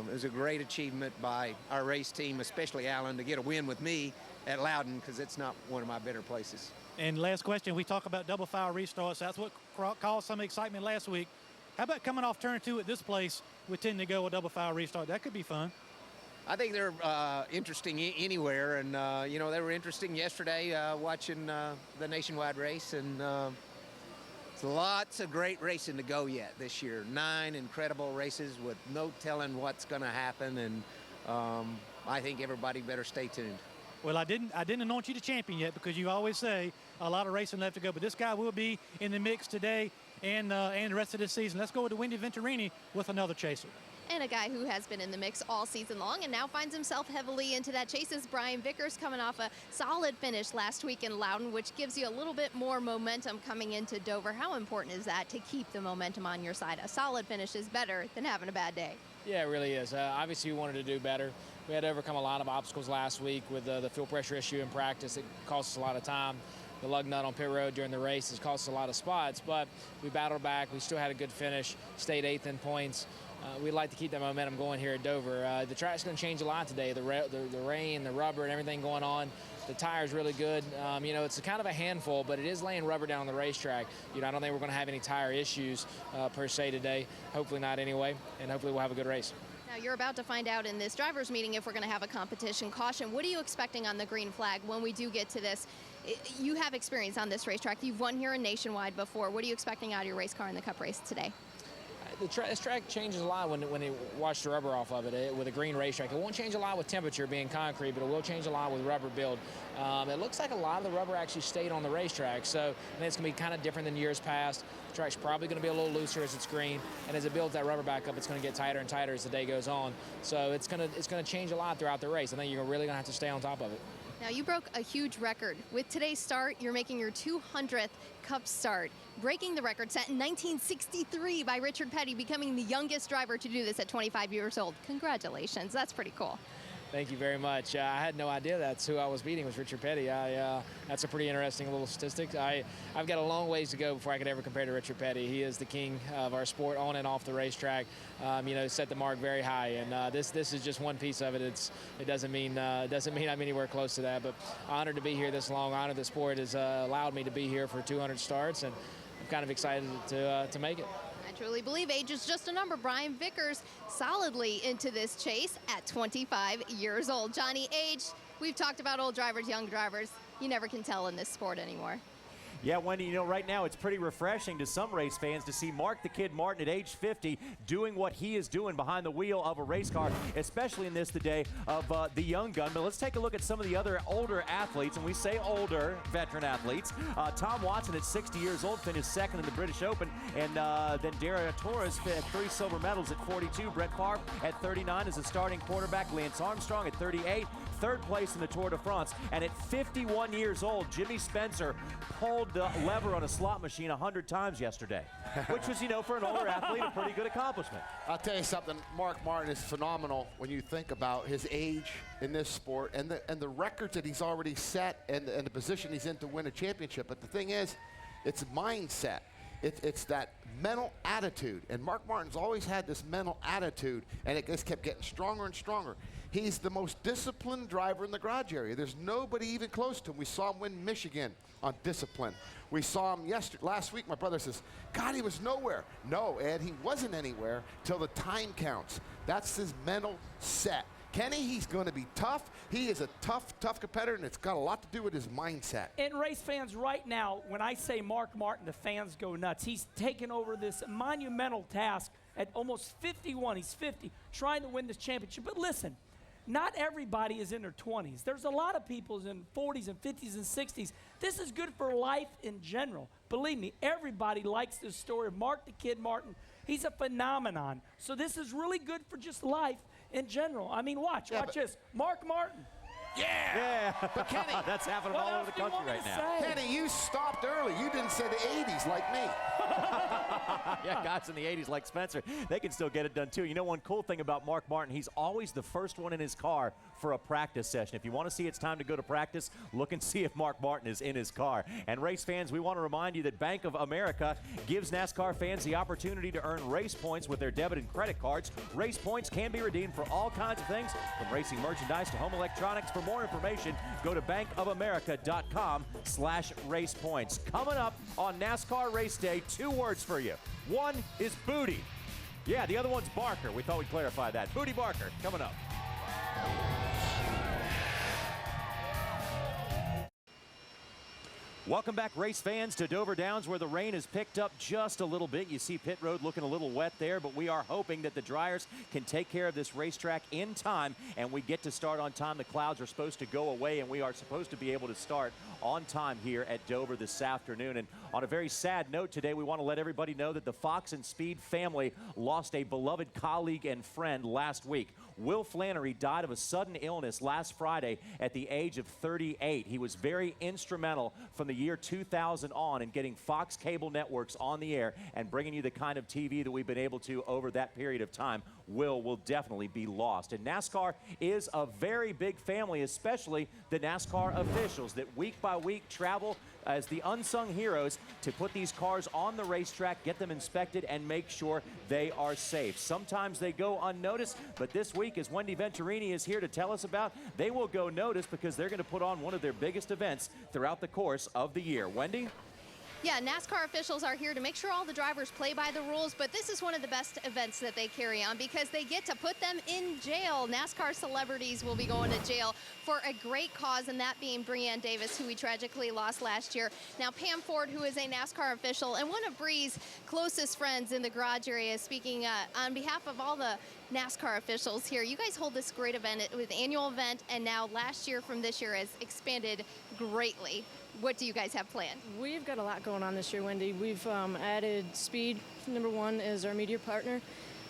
it was a great achievement by our race team, especially Alan, to get a win with me at Loudon, because it's not one of my better places. And last question, we talk about double file restarts. That's what caused some excitement last week. How about coming off turn 2 at this place with 10 to go, a double file restart? That could be fun. I think they're interesting anywhere, and you know, they were interesting yesterday watching the nationwide race, and it's lots of great racing to go yet this year. 9 incredible races with no telling what's going to happen, and I think everybody better stay tuned. Well, I didn't anoint you the champion yet, because you always say a lot of racing left to go, but this guy will be in the mix today and the rest of this season. Let's go with Wendy Venturini with another chaser. And a guy who has been in the mix all season long and now finds himself heavily into that chase is Brian Vickers, coming off a solid finish last week in Loudon, which gives you a little bit more momentum coming into Dover. How important is that to keep the momentum on your side? A solid finish is better than having a bad day. Yeah, it really is. Obviously, we wanted to do better. We had to overcome a lot of obstacles last week with the fuel pressure issue in practice. It cost us a lot of time. The lug nut on pit road during the race has cost us a lot of spots, but we battled back. We still had a good finish, stayed 8th in points. We'd like to keep that momentum going here at Dover. The track's going to change a lot today. The rain, the rubber, and everything going on. The tire's really good. You know, it's kind of a handful, but it is laying rubber down on the racetrack. You know, I don't think we're going to have any tire issues per se today. Hopefully not anyway, and hopefully we'll have a good race. Now, you're about to find out in this driver's meeting if we're going to have a competition caution. What are you expecting on the green flag when we do get to this? You have experience on this racetrack. You've won here in Nationwide before. What are you expecting out of your race car in the Cup race today? This track changes a lot when they wash the rubber off of it with a green racetrack. It won't change a lot with temperature being concrete, but it will change a lot with rubber build. It looks like a lot of the rubber actually stayed on the racetrack, so it's going to be kind of different than years past. The track's probably going to be a little looser as it's green, and as it builds that rubber back up, it's going to get tighter and tighter as the day goes on. So it's going to change a lot throughout the race. I think you're really going to have to stay on top of it. Now, you broke a huge record. With today's start, you're making your 200th Cup start, breaking the record set in 1963 by Richard Petty, becoming the youngest driver to do this at 25 years old. Congratulations. That's pretty cool. Thank you very much. I had no idea that's who I was beating, was Richard Petty. That's a pretty interesting little statistic. I've got a long ways to go before I could ever compare to Richard Petty. He is the king of our sport on and off the racetrack. You know, set the mark very high, and this is just one piece of it. It doesn't mean I'm anywhere close to that, but honored to be here this long. Honored the sport has allowed me to be here for 200 starts, and I'm kind of excited to make it. I truly believe age is just a number. Brian Vickers solidly into this chase at 25 years old. Johnny, age, we've talked about old drivers, young drivers. You never can tell in this sport anymore. Yeah, Wendy, you know, right now it's pretty refreshing to some race fans to see Mark the Kid Martin at age 50 doing what he is doing behind the wheel of a race car, especially in this today of the young gun. But let's take a look at some of the other older athletes, and we say older veteran athletes. Tom Watson at 60 years old finished second in the British Open, and then Daria Torres had 3 silver medals at 42. Brett Favre at 39 as a starting quarterback. Lance Armstrong at 38 third place in the Tour de France. And at 51 years old, Jimmy Spencer pulled the lever on a slot machine 100 times yesterday, which was, you know, for an older athlete, a pretty good accomplishment. I'll tell you something, Mark Martin is phenomenal when you think about his age in this sport and the records that he's already set and the position he's in to win a championship. But the thing is, it's mindset. It's that mental attitude. And Mark Martin's always had this mental attitude, and it just kept getting stronger and stronger. He's the most disciplined driver in the garage area. There's nobody even close to him. We saw him win Michigan on discipline. We saw him last week. My brother says, God, he was nowhere. No, Ed, he wasn't anywhere till the time counts. That's his mental set. Kenny, he's going to be tough. He is a tough competitor, and it's got a lot to do with his mindset. And race fans, right now, when I say Mark Martin, the fans go nuts. He's taken over this monumental task at almost 51. He's 50, trying to win this championship. But listen, not everybody is in their 20s. There's a lot of people in 40s and 50s and 60s. This is good for life in general. Believe me, everybody likes this story of Mark the Kid Martin. He's a phenomenon. So this is really good for just life in general. I mean, watch this. Mark Martin. Yeah. But Kenny, that's happening all over the country right now. Kenny, you stopped early. You didn't say the 80s like me. Yeah, guys in the 80s like Spencer, they can still get it done too. You know, one cool thing about Mark Martin, he's always the first one in his car for a practice session. If you want to see it's time to go to practice, look and see if Mark Martin is in his car. And race fans, we want to remind you that Bank of America gives NASCAR fans the opportunity to earn race points with their debit and credit cards. Race points can be redeemed for all kinds of things, from racing merchandise to home electronics. For more information, go to bankofamerica.com/racepoints. Coming up on NASCAR Race Day, 2 words for you. One is booty. Yeah, the other one's Barker. We thought we'd clarify that. Booty Barker, coming up. Welcome back, race fans, to Dover Downs, where the rain has picked up just a little bit. You see pit road looking a little wet there, but we are hoping that the dryers can take care of this racetrack in time, and we get to start on time. The clouds are supposed to go away, and we are supposed to be able to start on time here at Dover this afternoon. And on a very sad note today, we want to let everybody know that the Fox and Speed family lost a beloved colleague and friend last week. Will Flannery died of a sudden illness last Friday at the age of 38. He was very instrumental from the year 2000 on in getting Fox cable networks on the air and bringing you the kind of TV that we've been able to over that period of time. Will definitely be lost. And NASCAR is a very big family, especially the NASCAR officials that week by week travel as the unsung heroes to put these cars on the racetrack, get them inspected, and make sure they are safe. Sometimes they go unnoticed, but this week, as Wendy Venturini is here to tell us about, they will go noticed because they're going to put on one of their biggest events throughout the course of the year. Wendy? Yeah, NASCAR officials are here to make sure all the drivers play by the rules, but this is one of the best events that they carry on because they get to put them in jail. NASCAR celebrities will be going to jail for a great cause, and that being Breanne Davis, who we tragically lost last year. Now, Pam Ford, who is a NASCAR official and one of Bree's closest friends in the garage area, is speaking on behalf of all the NASCAR officials here. You guys hold this great event with annual event, and now last year from this year has expanded greatly. What do you guys have planned? We've got a lot going on this year, Wendy. We've added Speed, #1, as our media partner.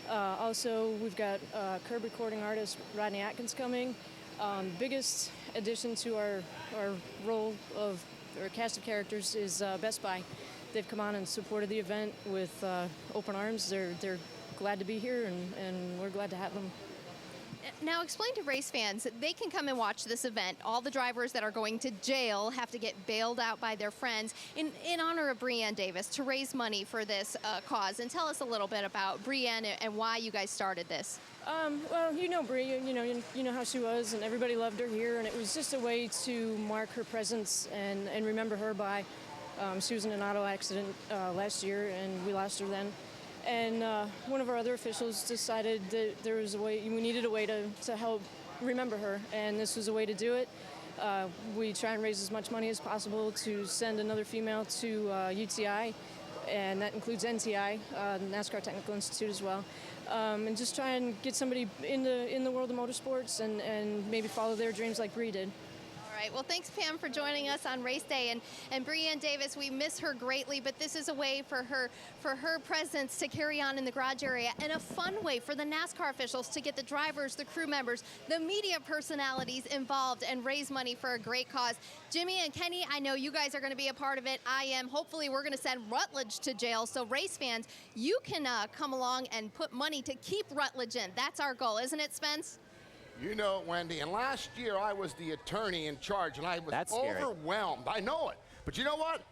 Also, we've got curb recording artist Rodney Atkins coming. Biggest addition to our role of our cast of characters is Best Buy. They've come on and supported the event with open arms. They're glad to be here, and we're glad to have them. Now explain to race fans, they can come and watch this event. All the drivers that are going to jail have to get bailed out by their friends in honor of Breanne Davis to raise money for this cause. And tell us a little bit about Breanne and why you guys started this. Well, you know Bree, you know how she was, and everybody loved her here, and it was just a way to mark her presence and remember her by. She was in an auto accident last year, and we lost her then. And one of our other officials decided that there was a way, we needed a way to help remember her, and this was a way to do it. We try and raise as much money as possible to send another female to UTI, and that includes NTI, NASCAR Technical Institute as well, and just try and get somebody in the world of motorsports and maybe follow their dreams like Bree did. All right. Well, thanks, Pam, for joining us on race day. And Breanne Davis, we miss her greatly, but this is a way for her presence to carry on in the garage area, and a fun way for the NASCAR officials to get the drivers, the crew members, the media personalities involved and raise money for a great cause. Jimmy and Kenny, I know you guys are going to be a part of it. I am. Hopefully, we're going to send Rutledge to jail. So race fans, you can come along and put money to keep Rutledge in. That's our goal, isn't it, Spence? You know it, Wendy. And last year, I was the attorney in charge, and I was overwhelmed. I know it. But you know what?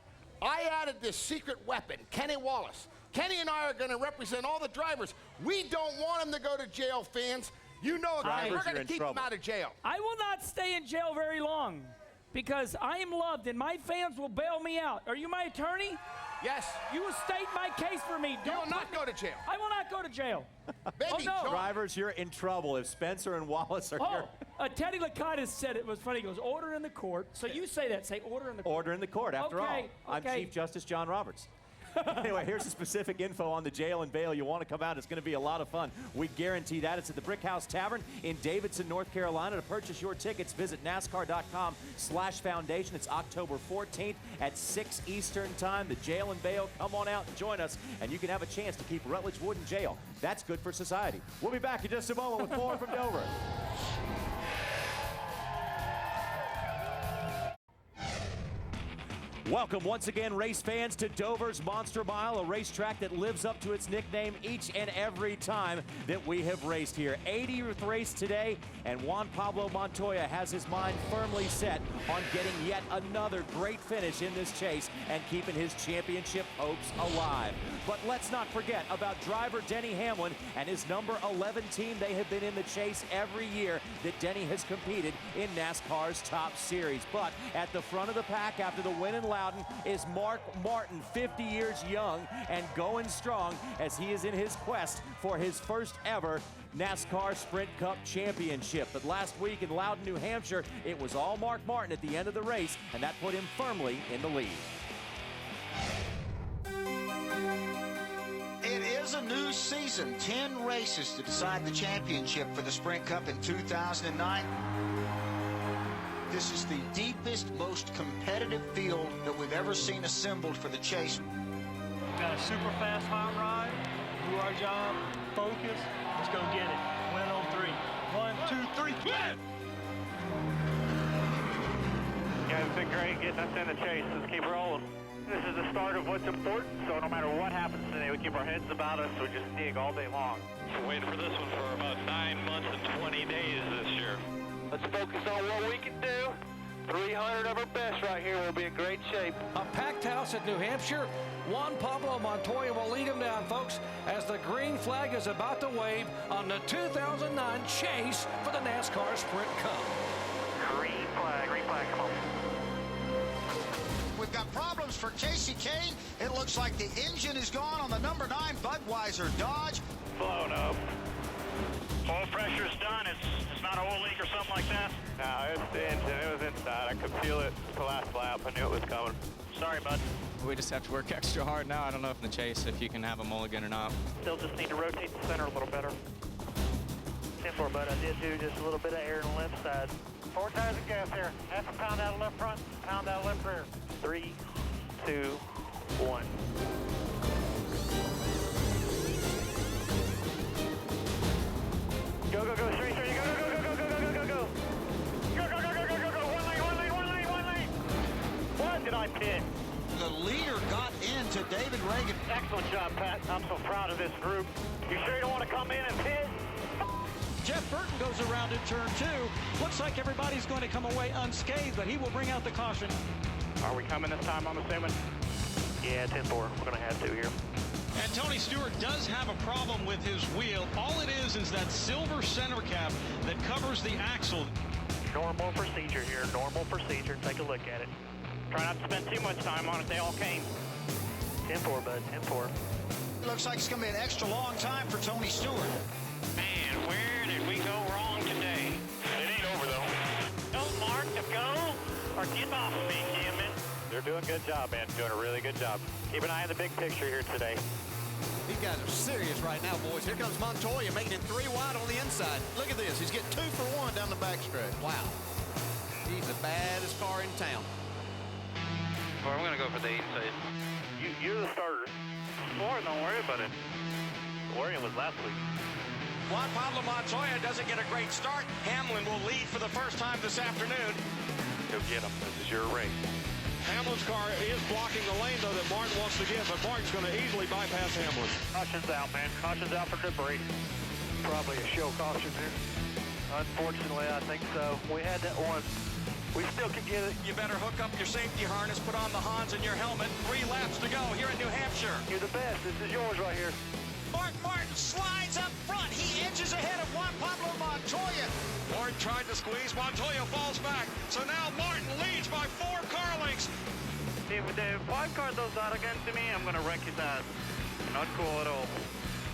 I added this secret weapon, Kenny Wallace. Kenny and I are going to represent all the drivers. We don't want them to go to jail, fans. You know that. We're going to keep them out of jail. I will not stay in jail very long because I am loved, and my fans will bail me out. Are you my attorney? Yes. You will state my case for me. You will not go to jail. I will not go to jail. Baby, no. Drivers, you're in trouble if Spencer and Wallace are here. Teddy Licata said it was funny. He goes, order in the court. So you say that. Say order in the court. Order in the court, after all. Okay. I'm Chief Justice John Roberts. Anyway, here's the specific info on the jail and bail. You want to come out. It's going to be a lot of fun. We guarantee that. It's at the Brick House Tavern in Davidson, North Carolina. To purchase your tickets, visit NASCAR.com/foundation. It's October 14th at 6 Eastern Time. The jail and bail. Come on out and join us, and you can have a chance to keep Rutledge Wood in jail. That's good for society. We'll be back in just a moment with more from Dover. Welcome once again, race fans, to Dover's Monster Mile, a racetrack that lives up to its nickname each and every time that we have raced here. 80th race today, and Juan Pablo Montoya has his mind firmly set on getting yet another great finish in this chase and keeping his championship hopes alive. But let's not forget about driver Denny Hamlin and his number 11 team. They have been in the chase every year that Denny has competed in NASCAR's Top Series. But at the front of the pack after the win in Loudon is Mark Martin, 50 years young and going strong as he is in his quest for his first ever NASCAR Sprint Cup championship. But last week in Loudon, New Hampshire, it was all Mark Martin at the end of the race, and that put him firmly in the lead. It is a new season, 10 races to decide the championship for the Sprint Cup in 2009. This is the deepest, most competitive field that we've ever seen assembled for the chase. Got a super fast hot rod, do our job, focus, let's go get it. Win on 3. 1, 2, 3, win! Guys, it's been great getting us in the chase. Let's keep rolling. This is the start of what's important, so no matter what happens today, we keep our heads about us, so we just dig all day long. We're waiting for this one for about 9 months and 20 days this year. Let's focus on what we can do. 300 of our best right here. We'll be in great shape. A packed house at New Hampshire. Juan Pablo Montoya will lead them down, folks, as the green flag is about to wave on the 2009 chase for the NASCAR Sprint Cup. Green flag, come on. We've got problems for Casey Kane. It looks like the engine is gone on the number 9 Budweiser Dodge. Blown up. Oil pressure's done. It's not an oil leak or something like that? No, it's the engine. It was inside. I could feel it the last lap. I knew it was coming. Sorry, bud. We just have to work extra hard now. I don't know if in the chase if you can have a mulligan or not. Still just need to rotate the center a little better. 10-4, bud. I did do just a little bit of air on the left side. 4 tires of gas here. Half a pound out of left front, pound out of left rear. 3, 2, 1. Go, go, go, straight, straight, go, go, go, go, go, go, go, go, go. Go, go, go, go, go, go, go. One lane. What did I pit? The leader got into David Reagan. Excellent job, Pat. I'm so proud of this group. You sure you don't want to come in and pit? Jeff Burton goes around in turn 2. Looks like everybody's going to come away unscathed, but he will bring out the caution. Are we coming this time, I'm assuming? Yeah, 10-4. We're going to have to here. And Tony Stewart does have a problem with his wheel. All it is that silver center cap that covers the axle. Normal procedure here, normal procedure. Take a look at it. Try not to spend too much time on it. They all came. 10-4, bud, 10-4. Looks like it's going to be an extra long time for Tony Stewart. Man, where did we go wrong today? It ain't over, though. Don't mark to go or get off me, damn it. They're doing a good job, man. Doing a really good job. Keep an eye on the big picture here today. These guys are serious right now, boys. Here comes Montoya making it 3 wide on the inside. Look at this. He's getting 2 for 1 down the backstretch. Wow. He's the baddest car in town. Well, I'm going to go for the 8 side. You're the starter. Warren, don't worry about it. Warren was last week. Juan Pablo Montoya doesn't get a great start. Hamlin will lead for the first time this afternoon. Go get him. This is your race. Hamlin's car is blocking the lane, though, that Martin wants to give, but Martin's going to easily bypass Hamlin. Caution's out, man. Caution's out for debris. Probably a show caution here. Unfortunately, I think so. We had that one. We still could get it. You better hook up your safety harness, put on the Hans and your helmet. 3 laps to go here in New Hampshire. You're the best. This is yours right here. Mark Martin slides up front. He inches ahead of Juan Pablo Montoya. Martin tried to squeeze. Montoya falls back. So now Martin leads by 4 car lengths. If the 5 car goes out against me, I'm going to wreck his ass. Not cool at all.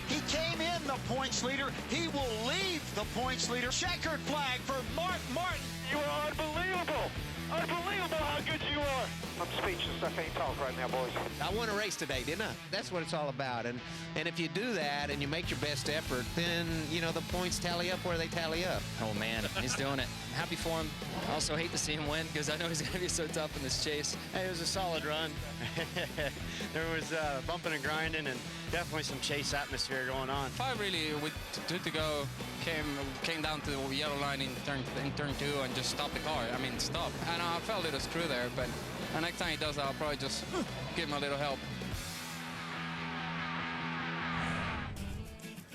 He came in the points leader. He will leave the points leader. Checkered flag for Mark Martin. You are unbelievable. Unbelievable how good you are. I'm speechless. I can't talk right now, boys. I won a race today, didn't I? That's what it's all about. And if you do that and you make your best effort, then, you know, the points tally up where they tally up. Oh, man, he's doing it. I'm happy for him. I also hate to see him win because I know he's going to be so tough in this chase. Hey, it was a solid run. There was bumping and grinding and definitely some chase atmosphere going on. I really, with 2 to go, came down to the yellow line in turn 2 and just stopped the car. I mean, stop. And I felt a little screw there, but the next time he does that, I'll probably just give him a little help.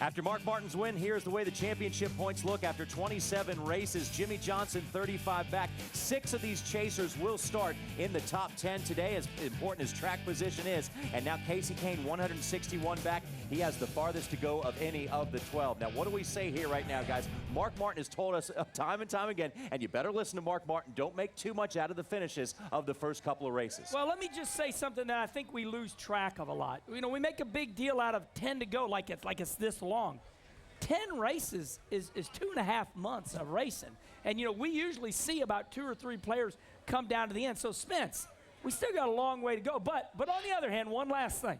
After Mark Martin's win, here's the way the championship points look after 27 races. Jimmy Johnson, 35 back. 6 of these chasers will start in the top 10 today, as important as track position is. And now Casey Kane, 161 back. He has the farthest to go of any of the 12. Now, what do we say here right now, guys? Mark Martin has told us time and time again, and you better listen to Mark Martin. Don't make too much out of the finishes of the first couple of races. Well, let me just say something that I think we lose track of a lot. You know, we make a big deal out of 10 to go like it's this long. 10 races is 2.5 months of racing. And, you know, we usually see about 2 or 3 players come down to the end. So, Spence, we still got a long way to go. But on the other hand, one last thing.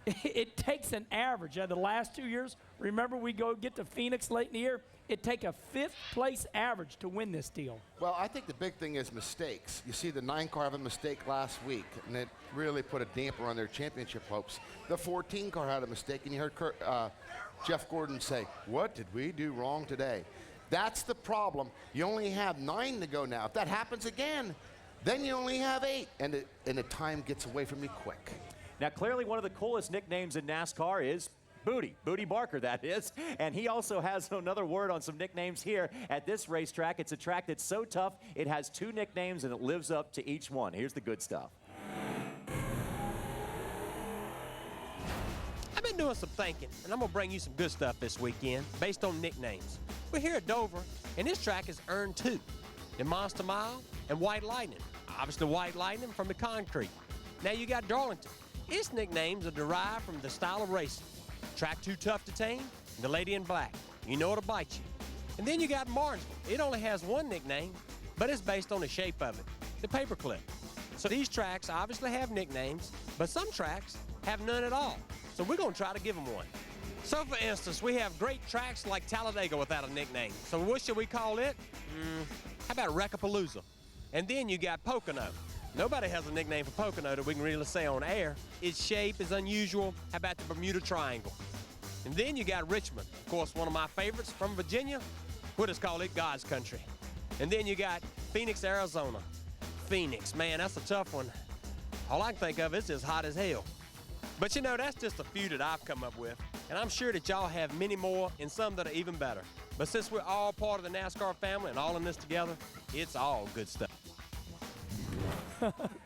It takes an average. The last 2 years, remember we get to Phoenix late in the year, it'd take a 5th place average to win this deal. Well, I think the big thing is mistakes. You see the 9 car have a mistake last week, and it really put a damper on their championship hopes. The 14 car had a mistake, and you heard Jeff Gordon say, "What did we do wrong today?" That's the problem. You only have 9 to go now. If that happens again, then you only have 8, and the time gets away from you quick. Now, clearly one of the coolest nicknames in NASCAR is Booty. Booty Barker, that is. And he also has another word on some nicknames here at this racetrack. It's a track that's so tough, it has 2 nicknames, and it lives up to each one. Here's the good stuff. I've been doing some thinking, and I'm going to bring you some good stuff this weekend based on nicknames. We're here at Dover, and this track has earned 2. The Monster Mile and White Lightning. Obviously, White Lightning from the concrete. Now you got Darlington. Its nicknames are derived from the style of racing. Track too tough to tame, and the Lady in Black. You know it'll bite you. And then you got Martinsville. It only has 1 nickname, but it's based on the shape of it, the paperclip. So these tracks obviously have nicknames, but some tracks have none at all. So we're going to try to give them one. So for instance, we have great tracks like Talladega without a nickname. So what should we call it? How about Wreckapalooza? And then you got Pocono. Nobody has a nickname for Pocono that we can really say on air. Its shape is unusual. How about the Bermuda Triangle? And then you got Richmond. Of course, one of my favorites from Virginia. We'll just call it God's country. And then you got Phoenix, Arizona. Phoenix, man, that's a tough one. All I can think of is as hot as hell. But you know, that's just a few that I've come up with. And I'm sure that y'all have many more and some that are even better. But since we're all part of the NASCAR family and all in this together, it's all good stuff.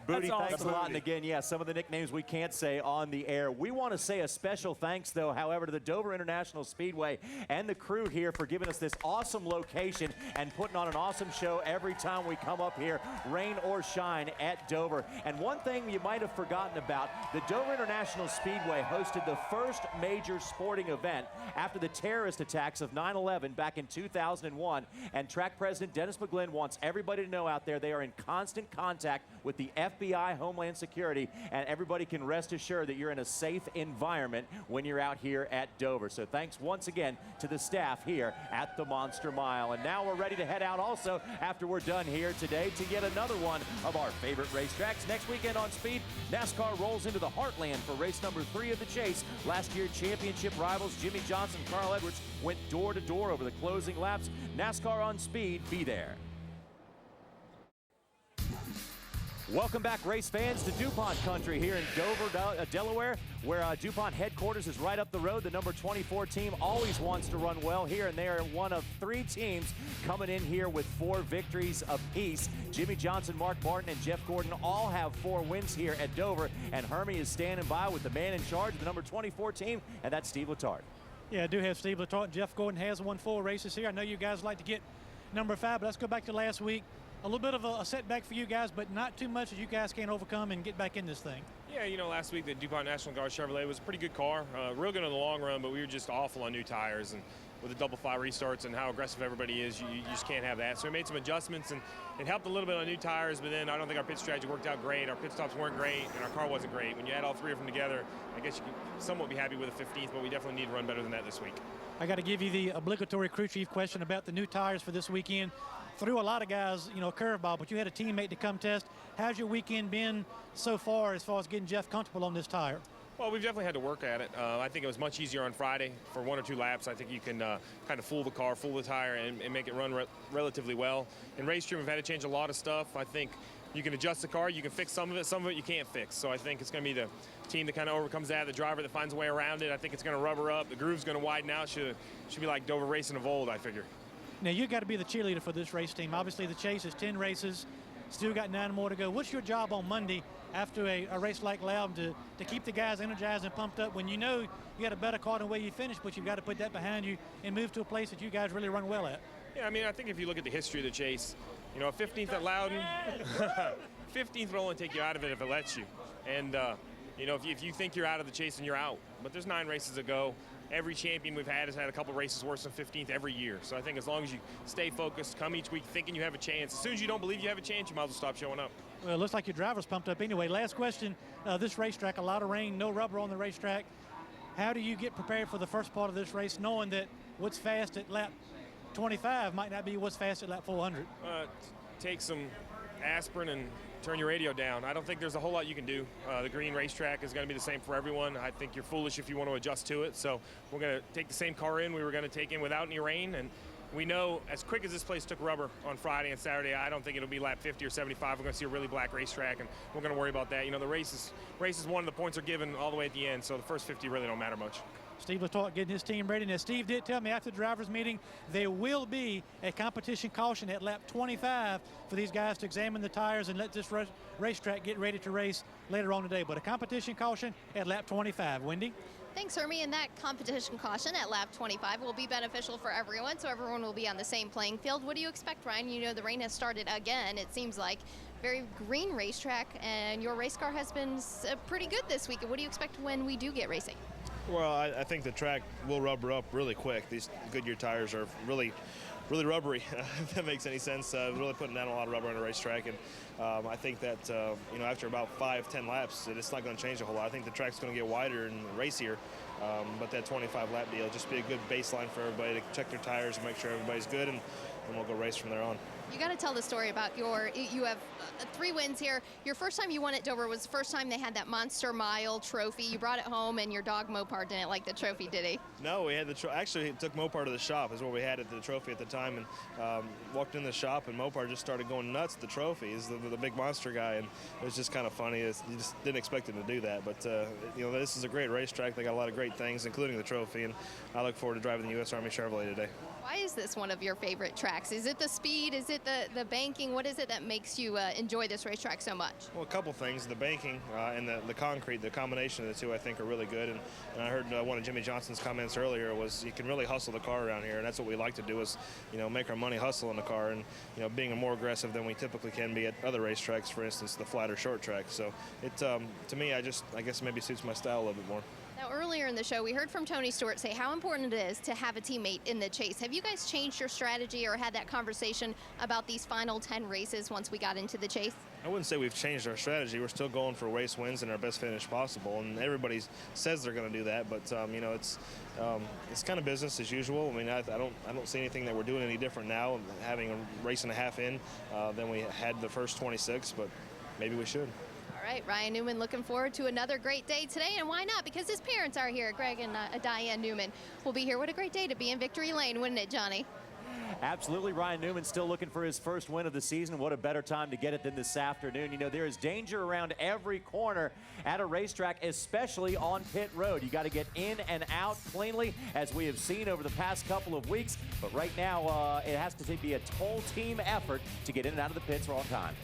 Booty, awesome. thanks a lot. And again, yeah, some of the nicknames we can't say on the air. We want to say a special thanks, though, however, to the Dover International Speedway and the crew here for giving us this awesome location and putting on an awesome show every time we come up here, rain or shine, at Dover. And one thing you might have forgotten about, the Dover International Speedway hosted the first major sporting event after the terrorist attacks of 9/11 back in 2001. And track president Dennis McGlynn wants everybody to know out there they are in constant contact with the FBI Homeland Security, and everybody can rest assured that you're in a safe environment when you're out here at Dover. So thanks once again to the staff here at the Monster Mile. And now we're ready to head out also after we're done here today to yet another one of our favorite racetracks. Next weekend on Speed, NASCAR rolls into the Heartland for race number 3 of the Chase. Last year, championship rivals Jimmy Johnson and Carl Edwards went door to door over the closing laps. NASCAR on Speed, be there. Welcome back, race fans, to DuPont country here in Dover, Delaware, where DuPont headquarters is right up the road. The number 24 team always wants to run well here, and they are one of 3 teams coming in here with 4 victories apiece. Jimmy Johnson, Mark Barton, and Jeff Gordon all have 4 wins here at Dover, and Hermie is standing by with the man in charge of the number 24 team, and that's Steve Letarte. Yeah, I do have Steve Letarte. Jeff Gordon has won 4 races here. I know you guys like to get number 5, but let's go back to last week. A little bit of a setback for you guys, but not too much that you guys can't overcome and get back in this thing. Yeah, you know, last week the DuPont National Guard Chevrolet was a pretty good car. Real good in the long run, but we were just awful on new tires. And with the double fly restarts and how aggressive everybody is, you just can't have that. So we made some adjustments, and it helped a little bit on new tires, but then I don't think our pit strategy worked out great. Our pit stops weren't great, and our car wasn't great. When you add all 3 of them together, I guess you could somewhat be happy with a 15th, but we definitely need to run better than that this week. I got to give you the obligatory crew chief question about the new tires for this weekend. Threw a lot of guys, you know, a curveball, but you had a teammate to come test. How's your weekend been so far as getting Jeff comfortable on this tire? Well, we've definitely had to work at it. I think it was much easier on Friday. For 1 or 2 laps, I think you can kind of fool the car, fool the tire, and make it run relatively well. In race stream, we've had to change a lot of stuff. I think you can adjust the car, you can fix some of it you can't fix. So I think it's going to be the team that kind of overcomes that, the driver that finds a way around it. I think it's going to rubber up. The groove's going to widen out. Should be like Dover racing of old, I figure. Now, you got to be the cheerleader for this race team. Obviously, the Chase is 10 races, still got 9 more to go. What's your job on Monday after a race like Loudon to keep the guys energized and pumped up when you know you got a better car than where you finished, but you've got to put that behind you and move to a place that you guys really run well at? Yeah, I mean, I think if you look at the history of the Chase, you know, a 15th at Loudon, 15th will only take you out of it if it lets you. And, you know, if you think you're out of the Chase, and you're out. But there's 9 races to go. Every champion we've had has had a couple races worse than 15th every year. So I think as long as you stay focused, come each week thinking you have a chance. As soon as you don't believe you have a chance, you might as well stop showing up. Well, it looks like your driver's pumped up anyway. Last question, this racetrack, a lot of rain, no rubber on the racetrack. How do you get prepared for the first part of this race, knowing that what's fast at lap 25 might not be what's fast at lap 400? Take some aspirin and turn your radio down. I don't think there's a whole lot you can do. The green racetrack is going to be the same for everyone. I think you're foolish if you want to adjust to it. So we're going to take the same car in we were going to take in without any rain. And we know as quick as this place took rubber on Friday and Saturday, I don't think it'll be lap 50 or 75. We're going to see a really black racetrack, and we're going to worry about that. You know, the race is one, the points are given all the way at the end, so the first 50 really don't matter much. Steve Letarte getting his team ready. Now, Steve did tell me after the drivers' meeting there will be a competition caution at lap 25 for these guys to examine the tires and let this racetrack get ready to race later on today. But a competition caution at lap 25. Wendy? Thanks, Hermie. And that competition caution at lap 25 will be beneficial for everyone, so everyone will be on the same playing field. What do you expect, Ryan? You know, the rain has started again, it seems like. Very green racetrack, and your race car has been pretty good this week. What do you expect when we do get racing? Well, I think the track will rubber up really quick. These Goodyear tires are really rubbery, if that makes any sense. Really putting down a lot of rubber on the racetrack, and I think that you know, after about 5-10 laps, it's not going to change a whole lot. I think the track's going to get wider and racier, but that 25 lap deal just be a good baseline for everybody to check their tires and make sure everybody's good, and we'll go race from there on. You got to tell the story about you have 3 wins here. Your first time you won at Dover was the first time they had that Monster Mile trophy. You brought it home, and your dog Mopar didn't like the trophy, did he? No, we had actually it took Mopar to the shop is what we had at the trophy at the time, and walked in the shop, and Mopar just started going nuts at the trophy. He's the big monster guy, and it was just kind of funny. You just didn't expect him to do that, but you know, this is a great racetrack. They got a lot of great things, including the trophy, and I look forward to driving the U.S. Army Chevrolet today. Why is this one of your favorite tracks? Is it the speed? Is it the banking? What is it that makes you enjoy this racetrack so much? Well, a couple things. The banking and the concrete, the combination of the two, I think, are really good. And I heard one of Jimmy Johnson's comments earlier was you can really hustle the car around here, and that's what we like to do is, you know, make our money hustling the car and, you know, being more aggressive than we typically can be at other racetracks, for instance, the flatter short track. So it, to me, I guess maybe suits my style a little bit more. Now, earlier in the show, we heard from Tony Stewart say how important it is to have a teammate in the Chase. Have you guys changed your strategy or had that conversation about these final 10 races once we got into the Chase? I wouldn't say we've changed our strategy. We're still going for race wins and our best finish possible, and everybody says they're going to do that. But you know, it's kind of business as usual. I mean, I don't see anything that we're doing any different now, having a race and a half in than we had the first 26. But maybe we should. All right, Ryan Newman looking forward to another great day today, and why not? Because his parents are here. Greg and Diane Newman will be here. What a great day to be in Victory Lane, wouldn't it, Johnny? Absolutely. Ryan Newman still looking for his first win of the season. What a better time to get it than this afternoon. You know, there is danger around every corner at a racetrack, especially on pit road. You got to get in and out cleanly, as we have seen over the past couple of weeks. But right now, it has to be a whole team effort to get in and out of the pits on time.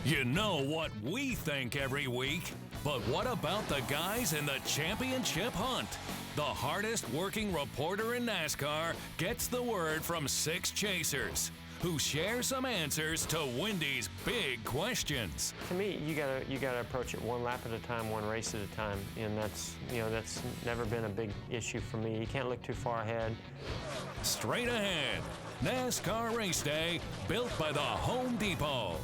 You know what we think every week, but what about the guys in the championship hunt? The hardest working reporter in NASCAR gets the word from 6 chasers who share some answers to Wendy's big questions. To me, you gotta approach it one lap at a time, one race at a time, and that's never been a big issue for me. You can't look too far ahead. Straight ahead, NASCAR Race Day, built by the Home Depot.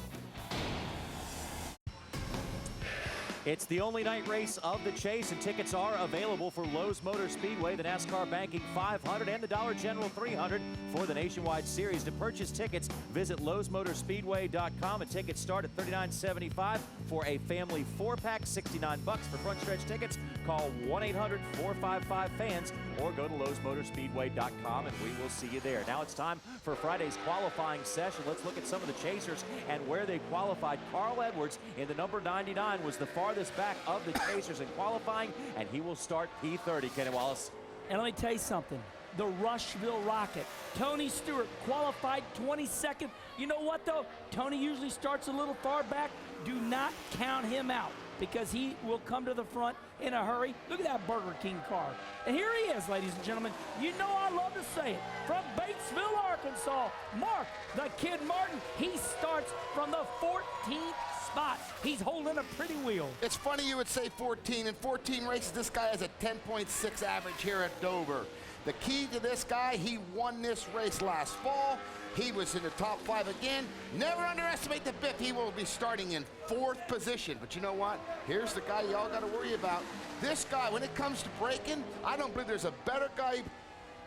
It's the only night race of the chase, and tickets are available for Lowe's Motor Speedway, the NASCAR Banking 500, and the Dollar General 300 for the Nationwide Series. To purchase tickets, visit lowesmotorspeedway.com, and tickets start at $39.75 for a family 4-pack, $69 for front stretch tickets. Call 1-800-455-FANS or go to lowesmotorspeedway.com, and we will see you there. Now it's time for Friday's qualifying session. Let's look at some of the chasers and where they qualified. Carl Edwards in the number 99 was the farthest back of the chasers in qualifying, and he will start P30. Kenny Wallace. And let me tell you something. The Rushville Rocket. Tony Stewart qualified 22nd. You know what, though? Tony usually starts a little far back. Do not count him out, because he will come to the front in a hurry. Look at that Burger King car. And here he is, ladies and gentlemen. You know I love to say it. From Batesville, Arkansas, Mark the Kid Martin. He starts from the 14th spot. He's holding a pretty wheel. It's funny you would say 14. In 14 races, this guy has a 10.6 average here at Dover. The key to this guy, he won this race last fall. He was in the top 5 again. Never underestimate the BIP. He will be starting in 4th position. But you know what? Here's the guy y'all got to worry about. This guy, when it comes to braking, I don't believe there's a better guy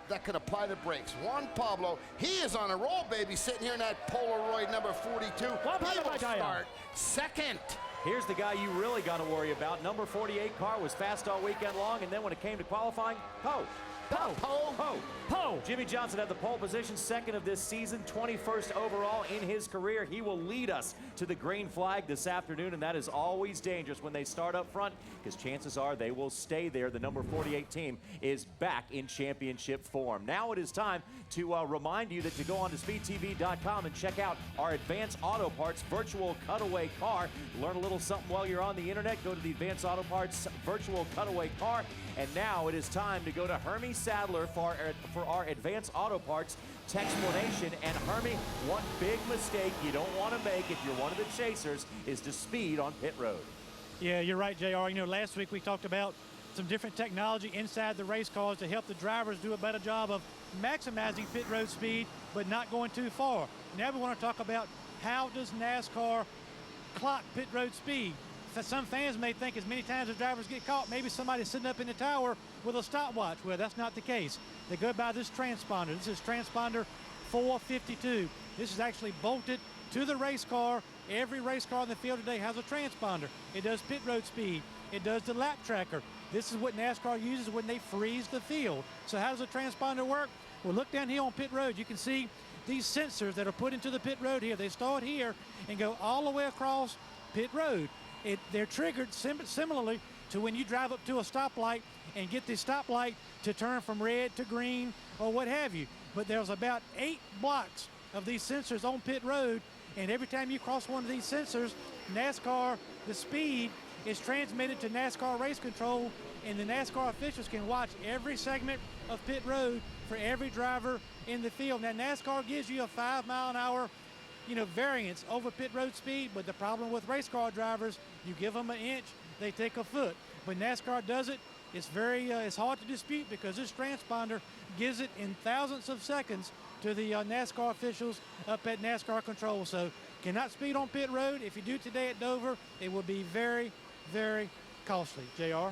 that can apply the brakes. Juan Pablo, he is on a roll, baby, sitting here in that Polaroid number 42. He will start 2nd. Here's the guy you really got to worry about. Number 48 car was fast all weekend long, and then when it came to qualifying, Jimmy Johnson had the pole position, 2nd of this season, 21st overall in his career. He will lead us to the green flag this afternoon, and that is always dangerous when they start up front, because chances are they will stay there. The number 48 team is back in championship form. Now it is time to remind you that to go on to speedtv.com and check out our Advanced Auto Parts virtual cutaway car. Learn a little something while you're on the internet. Go to the Advanced Auto Parts virtual cutaway car. And now it is time to go to Hermie Sadler for our Advanced Auto Parts Texplanation. And Hermie, one big mistake you don't want to make if you're one of the chasers is to speed on pit road. Yeah, you're right, JR. You know, last week we talked about some different technology inside the race cars to help the drivers do a better job of maximizing pit road speed, but not going too far. Now we want to talk about how does NASCAR clock pit road speed. Some fans may think as many times as drivers get caught, maybe somebody's sitting up in the tower with a stopwatch. Well, that's not the case. They go by this transponder. This is transponder 452. This is actually bolted to the race car. Every race car in the field today has a transponder. It does pit road speed. It does the lap tracker. This is what NASCAR uses when they freeze the field. So how does a transponder work? Well, look down here on pit road. You can see these sensors that are put into the pit road here. They start here and go all the way across pit road. They're triggered similarly to when you drive up to a stoplight and get the stoplight to turn from red to green or what have you. But there's about 8 blocks of these sensors on pit road, and every time you cross one of these sensors, NASCAR, the speed is transmitted to NASCAR Race Control, and the NASCAR officials can watch every segment of pit road for every driver in the field. Now, NASCAR gives you a 5-mile-an-hour variance over pit road speed, but the problem with race car drivers, you give them an inch, they take a foot. When NASCAR does it, it's hard to dispute, because this transponder gives it in thousandths of seconds to the NASCAR officials up at NASCAR Control. So Cannot speed on pit road. If you do it today at Dover, it will be very, very costly. JR?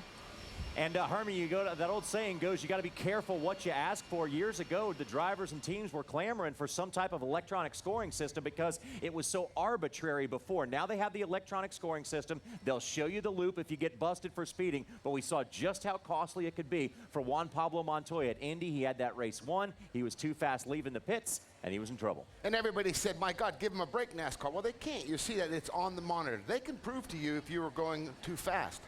And Hermie, you go to, that old saying goes, you got to be careful what you ask for. Years ago, the drivers and teams were clamoring for some type of electronic scoring system because it was so arbitrary before. Now they have the electronic scoring system. They'll show you the loop if you get busted for speeding, but we saw just how costly it could be for Juan Pablo Montoya at Indy. He had that race won. He was too fast leaving the pits, and he was in trouble. And everybody said, my God, give him a break, NASCAR. Well, they can't. You see that it's on the monitor. They can prove to you if you were going too fast.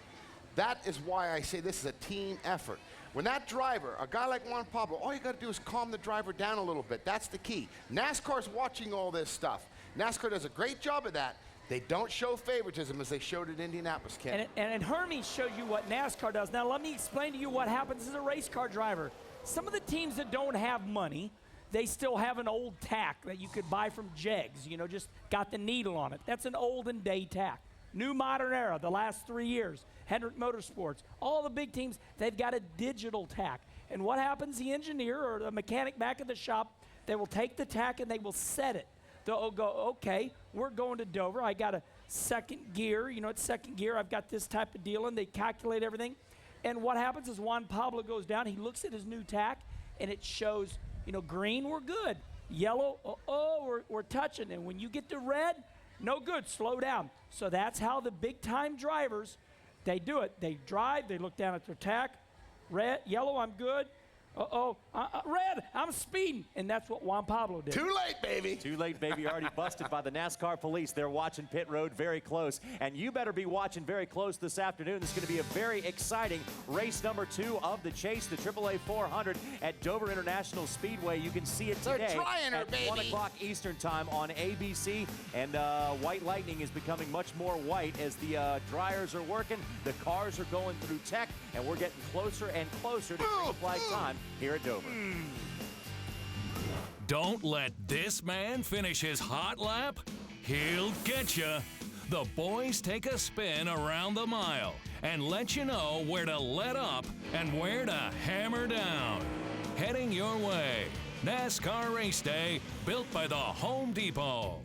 That is why I say this is a team effort. When that driver, a guy like Juan Pablo, all you got to do is calm the driver down a little bit. That's the key. NASCAR's watching all this stuff. NASCAR does a great job of that. They don't show favoritism as they showed at Indianapolis, Ken. And Hermie showed you what NASCAR does. Now let me explain to you what happens as a race car driver. Some of the teams that don't have money, they still have an old tack that you could buy from Jegs, you know, just got the needle on it. That's an olden day tack. New modern era, the last 3 years. Hendrick Motorsports, all the big teams, they've got a digital tack. And what happens, the engineer or the mechanic back at the shop, they will take the tack and they will set it. They'll go, okay, we're going to Dover. I got a second gear, you know, it's second gear. I've got this type of deal, and they calculate everything. And what happens is Juan Pablo goes down, he looks at his new tack, and it shows, you know, green, we're good. Yellow, we're touching. And when you get to red, no good, slow down. So that's how the big-time drivers, they do it. They drive, they look down at their tack. Red, yellow, I'm good. Red, I'm speeding. And that's what Juan Pablo did. Too late, baby. Too late, baby. Already busted by the NASCAR police. They're watching pit road very close. And you better be watching very close this afternoon. This is going to be a very exciting race number 2 of the chase, the AAA 400 at Dover International Speedway. You can see it today at 1 o'clock Eastern time on ABC. And White Lightning is becoming much more white as the dryers are working. The cars are going through tech, and we're getting closer and closer to green flag time here at Dover. Don't let this man finish his hot lap. He'll get you. The boys take a spin around the mile and let you know where to let up and where to hammer down. Heading your way, NASCAR Race Day, built by the Home Depot.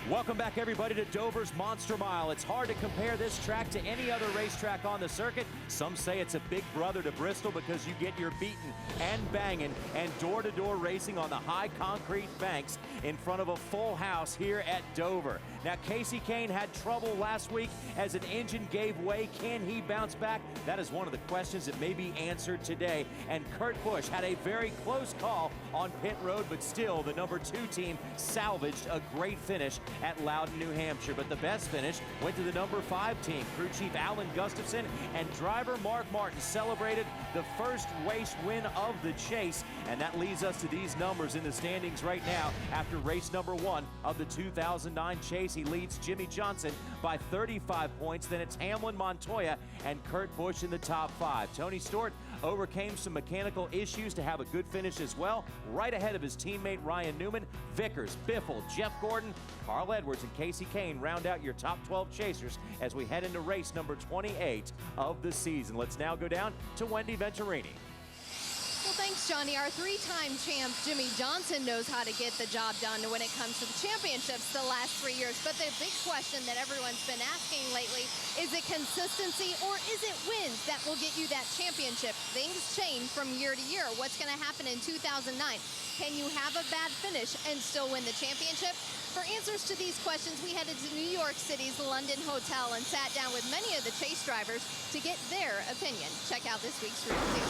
Welcome back, everybody, to Dover's Monster Mile. It's hard to compare this track to any other racetrack on the circuit. Some say it's a big brother to Bristol because you get your beating and banging and door-to-door racing on the high concrete banks in front of a full house here at Dover. Now, Casey Kane had trouble last week as an engine gave way. Can he bounce back? That is one of the questions that may be answered today. And Kurt Busch had a very close call on pit road, but still the number 2 team salvaged a great finish at Loudon, New Hampshire. But the best finish went to the number 5 team. Crew chief Alan Gustafson and driver Mark Martin celebrated the first race win of the chase. And that leads us to these numbers in the standings right now after race number 1 of the 2009 chase. He leads Jimmy Johnson by 35 points. Then it's Hamlin, Montoya, and Kurt Busch in the top 5. Tony Stewart overcame some mechanical issues to have a good finish as well, right ahead of his teammate Ryan Newman. Vickers, Biffle, Jeff Gordon, Carl Edwards, and Casey Kane round out your top 12 chasers as we head into race number 28 of the season. Let's now go down to Wendy Venturini. Well, thanks, Johnny. Our 3-time champ, Jimmy Johnson, knows how to get the job done when it comes to the championships the last 3 years. But the big question that everyone's been asking lately, is it consistency or is it wins that will get you that championship? Things change from year to year. What's going to happen in 2009? Can you have a bad finish and still win the championship? For answers to these questions, we headed to New York City's London Hotel and sat down with many of the chase drivers to get their opinion. Check out this week's review.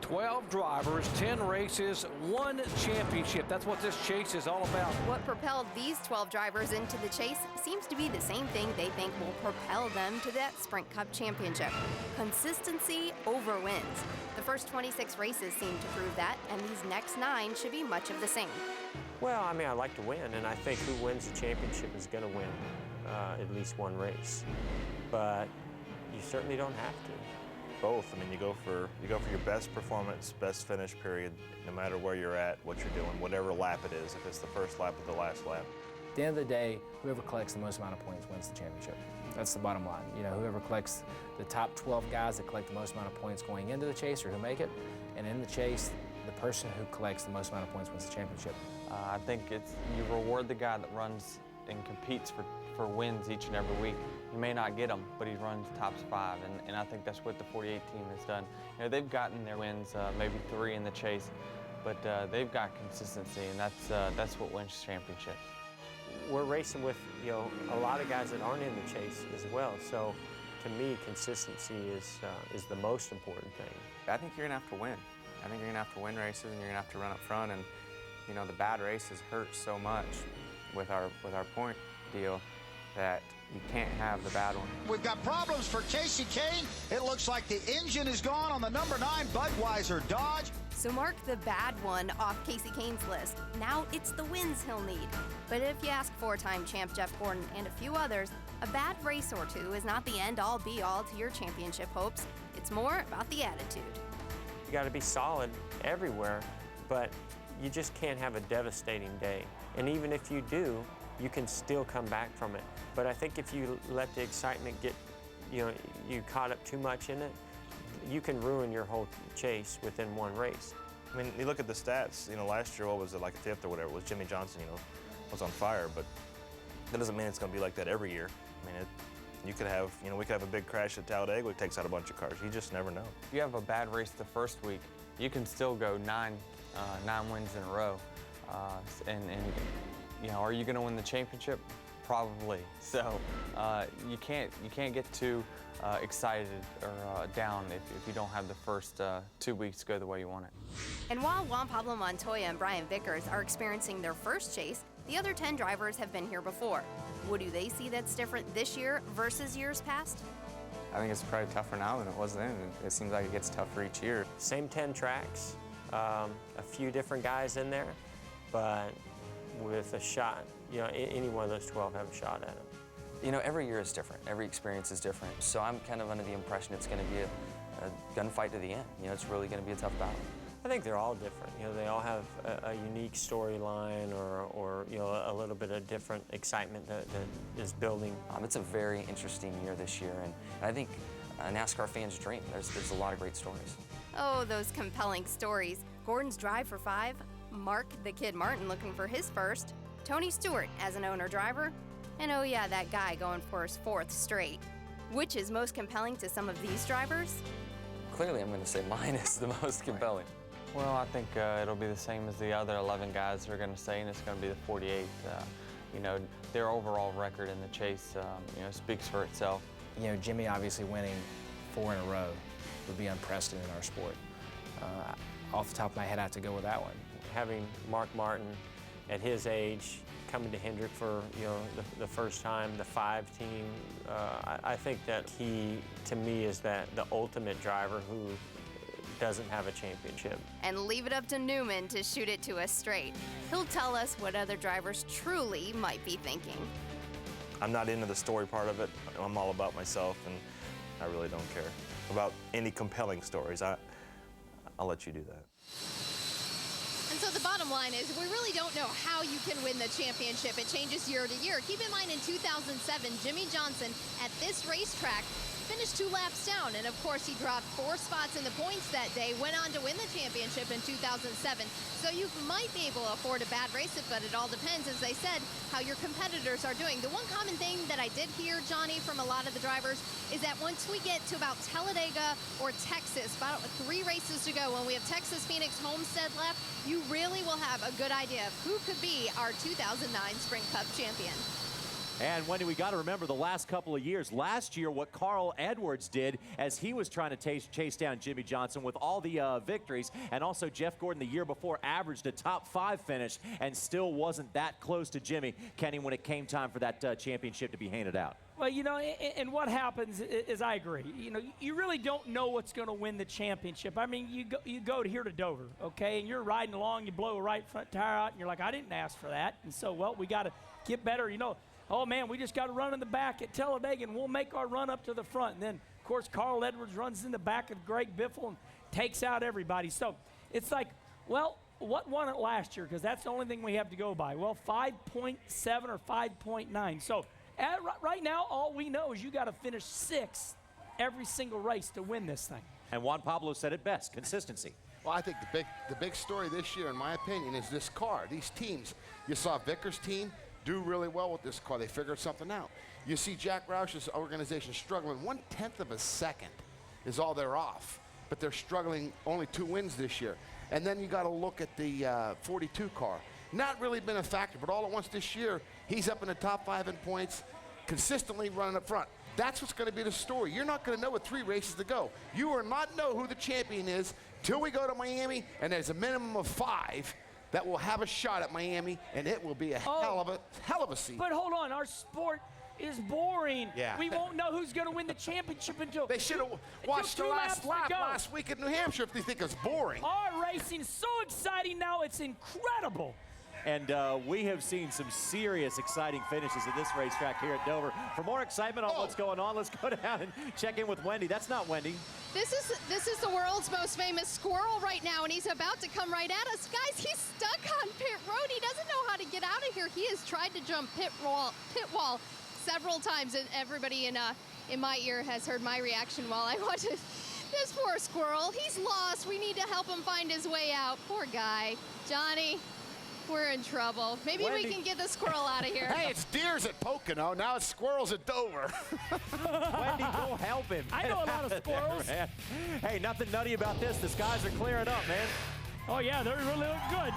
12 drivers, 10 races, 1 championship. That's what this chase is all about. What propelled these 12 drivers into the chase seems to be the same thing they think will propel them to that Sprint Cup championship. Consistency over wins. The first 26 races seem to prove that, and these next 9 should be much of the same. Well, I mean, I like to win, and I think who wins the championship is going to win at least 1 race. But you certainly don't have to. Both. I mean, you go for your best performance, best finish period, no matter where you're at, what you're doing, whatever lap it is, if it's the first lap or the last lap. At the end of the day, whoever collects the most amount of points wins the championship. That's the bottom line. You know, whoever collects the top 12 guys that collect the most amount of points going into the chase or who make it, And in the chase, the person who collects the most amount of points wins the championship. I think you reward the guy that runs and competes for wins each and every week. You may not get them, but he runs tops 5, and I think that's what the 48 team has done. You know, they've gotten their wins, maybe 3 in the chase, but they've got consistency, and that's what wins championships. We're racing with, you know, a lot of guys that aren't in the chase as well. So to me, consistency is the most important thing. I think you're gonna have to win. I think you're gonna have to win races, and you're gonna have to run up front. And you know, the bad races hurt so much with our point deal that you can't have the bad one. We've got problems for Casey Kane. It looks like the engine is gone on the number 9 Budweiser Dodge. So mark the bad one off Casey Kane's list. Now it's the wins he'll need. But if you ask 4-time champ Jeff Gordon and a few others, a bad race or two is not the end-all be-all to your championship hopes. It's more about the attitude. You got to be solid everywhere, but you just can't have a devastating day. And even if you do, you can still come back from it. But I think if you let the excitement get, you caught up too much in it, you can ruin your whole chase within one race. I mean, you look at the stats, you know, last year, what was it, like 5th or whatever, was Jimmy Johnson, you know, was on fire, but that doesn't mean it's going to be like that every year. I mean, you could have, you know, we could have a big crash at Talladega, it takes out a bunch of cars. You just never know. If you have a bad race the first week, you can still go 9 wins in a row. And you know, are you going to win the championship? Probably. So you can't get too excited or down if you don't have the first 2 weeks go the way you want it. And while Juan Pablo Montoya and Brian Vickers are experiencing their first chase, the other 10 drivers have been here before. What do they see that's different this year versus years past? I think it's probably tougher now than it was then. It seems like it gets tougher each year. Same 10 tracks, a few different guys in there, but with a shot. You know, any one of those 12 have a shot at it. You know, every year is different. Every experience is different. So I'm kind of under the impression it's going to be a gunfight to the end. You know, it's really going to be a tough battle. I think they're all different. You know, they all have a unique storyline or you know, a little bit of different excitement that is building. It's a very interesting year this year, and I think a NASCAR fan's dream. There's a lot of great stories. Oh, those compelling stories. Gordon's drive for 5, Mark the Kid Martin looking for his first, Tony Stewart as an owner-driver, and oh yeah, that guy going for his 4th straight. Which is most compelling to some of these drivers? Clearly, I'm going to say mine is the most compelling. Well, I think it'll be the same as the other 11 guys are going to say, and it's going to be the 48. You know, their overall record in the chase, you know, speaks for itself. You know, Jimmy obviously winning 4 in a row would be unprecedented in our sport. Off the top of my head, I have to go with that one. Having Mark Martin at his age coming to Hendrick for, you know, the first time, the 5 team, I think that he, to me, is the ultimate driver who doesn't have a championship. And leave it up to Newman to shoot it to us straight. He'll tell us what other drivers truly might be thinking. I'm not into the story part of it. I'm all about myself, and I really don't care about any compelling stories. I'll let you do that. And so the bottom line is we really don't know how you can win the championship. It changes year to year. Keep in mind in 2007, Jimmy Johnson at this racetrack finished 2 laps down, and of course he dropped 4 spots in the points that day, went on to win the championship in 2007. So you might be able to afford a bad race, but it all depends, as they said, how your competitors are doing. The one common thing that I did hear, Johnny, from a lot of the drivers is that once we get to about Talladega or Texas, about 3 races to go, when we have Texas, Phoenix, Homestead left, you really will have a good idea of who could be our 2009 Sprint Cup champion. And Wendy, we got to remember the last couple of years. Last year, what Carl Edwards did as he was trying to chase down Jimmy Johnson with all the victories, and also Jeff Gordon the year before averaged a top 5 finish and still wasn't that close to Jimmy, Kenny, when it came time for that championship to be handed out. Well, you know, and what happens is I agree. You know, you really don't know what's going to win the championship. I mean, you go here to Dover, okay, and you're riding along, you blow a right front tire out, and you're like, I didn't ask for that. And so, well, we got to get better, you know. Oh, man, we just got to run in the back at Talladega, and we'll make our run up to the front. And then, of course, Carl Edwards runs in the back of Greg Biffle and takes out everybody. So it's like, well, what won it last year? Because that's the only thing we have to go by. Well, 5.7 or 5.9. So right now, all we know is you got to finish 6th every single race to win this thing. And Juan Pablo said it best, consistency. Well, I think the big story this year, in my opinion, is this car. These teams. You saw Vickers' team do really well with this car. They figured something out. You see Jack Roush's organization struggling 1/10 of a second is all they're off. But they're struggling, only 2 wins this year. And then you got to look at the 42 car. Not really been a factor, but all at once this year, he's up in the top 5 in points, consistently running up front. That's what's going to be the story. You're not going to know with 3 races to go. You will not know who the champion is till we go to Miami, and there's a minimum of 5 that will have a shot at Miami, and it will be a hell of a season. But hold on, our sport is boring. Yeah. We won't know who's going to win the championship until they should have watched the last lap last week in New Hampshire if they think it's boring. Our racing's so exciting now, it's incredible. And we have seen some serious exciting finishes at this racetrack here at Dover. For more excitement on what's going on, let's go down and check in with Wendy. That's not Wendy. This is the world's most famous squirrel right now, and he's about to come right at us. Guys, he's stuck on pit road. He doesn't know how to get out of here. He has tried to jump pit wall several times, and everybody in my ear has heard my reaction while I watch it. This poor squirrel, he's lost. We need to help him find his way out. Poor guy. Johnny, we're in trouble. Maybe we can get the squirrel out of here. Hey, it's deers at Pocono. Now it's squirrels at Dover. Wendy, go help him. I know a lot of squirrels. There, hey, nothing nutty about this. The skies are clearing up, man. Oh, yeah, they really look good.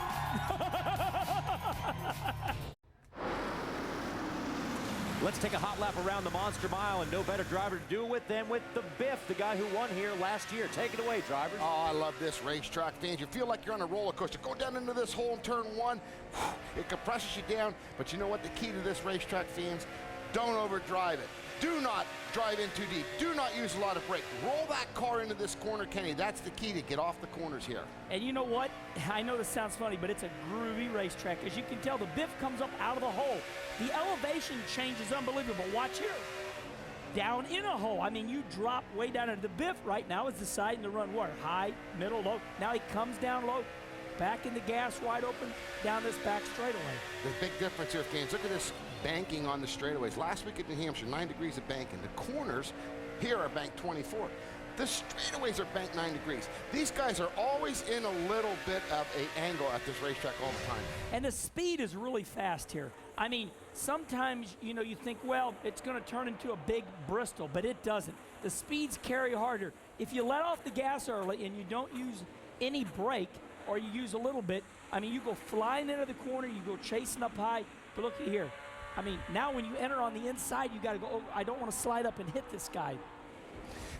Let's take a hot lap around the Monster Mile, and no better driver to do it than with the Biff, the guy who won here last year. Take it away, drivers. Oh, I love this racetrack, fans. You feel like you're on a roller coaster. Go down into this hole in turn 1. It compresses you down, but you know what the key to this racetrack, fans? Don't overdrive it. Do not drive in too deep. Do not use a lot of brake. Roll that car into this corner, Kenny. That's the key to get off the corners here. And you know what? I know this sounds funny, but it's a groovy racetrack. As you can tell, the Biff comes up out of the hole. The elevation change is unbelievable. Watch here. Down in a hole. I mean, you drop way down into the Biff right now is deciding to run what? High, middle, low. Now he comes down low. Back in the gas, wide open, down this back straightaway. The big difference here, fans. Look at this banking on the straightaways. Last week at New Hampshire, 9 degrees of banking. The corners here are banked 24. The straightaways are banked 9 degrees. These guys are always in a little bit of an angle at this racetrack all the time. And the speed is really fast here. I mean, sometimes, you know, you think, well, it's going to turn into a big Bristol, but it doesn't. The speeds carry harder. If you let off the gas early and you don't use any brake, or you use a little bit, I mean, you go flying into the corner, you go chasing up high, but look at here. I mean, now when you enter on the inside, you got to go, oh, I don't want to slide up and hit this guy.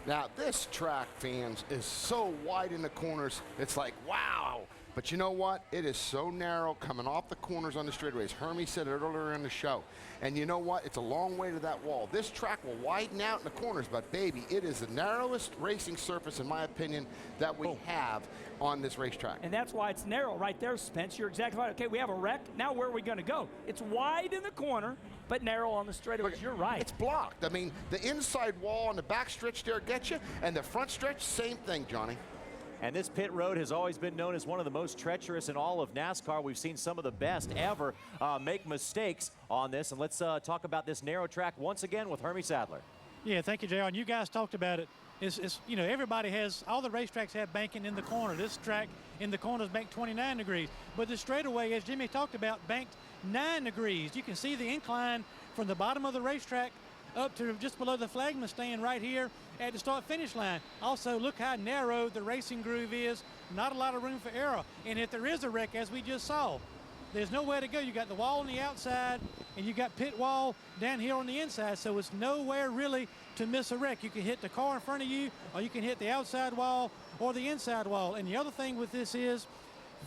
Now, this track, fans, is so wide in the corners, it's like, wow. But you know what? It is so narrow coming off the corners on the straightaways. Hermie said it earlier in the show. And you know what? It's a long way to that wall. This track will widen out in the corners, but baby, it is the narrowest racing surface, in my opinion, that we have on this racetrack. And that's why it's narrow right there, Spence. You're exactly right. Okay, we have a wreck. Now where are we going to go? It's wide in the corner, but narrow on the straightaways. You're right. It's blocked. I mean, the inside wall on the back stretch there gets you, and the front stretch, same thing, Johnny. And this pit road has always been known as one of the most treacherous in all of NASCAR. We've seen some of the best ever make mistakes on this. And let's talk about this narrow track once again with Hermie Sadler. Yeah, thank you, JR. And you guys talked about it. It's you know, everybody has, all the racetracks have banking in the corner. This track in the corner is banked 29 degrees. But the straightaway, as Jimmy talked about, banked 9 degrees. You can see the incline from the bottom of the racetrack up to just below the flagman stand right here at the start-finish line. Also, look how narrow the racing groove is. Not a lot of room for error. And if there is a wreck, as we just saw, there's nowhere to go. You got the wall on the outside, and you got pit wall down here on the inside, so it's nowhere really to miss a wreck. You can hit the car in front of you, or you can hit the outside wall or the inside wall. And the other thing with this is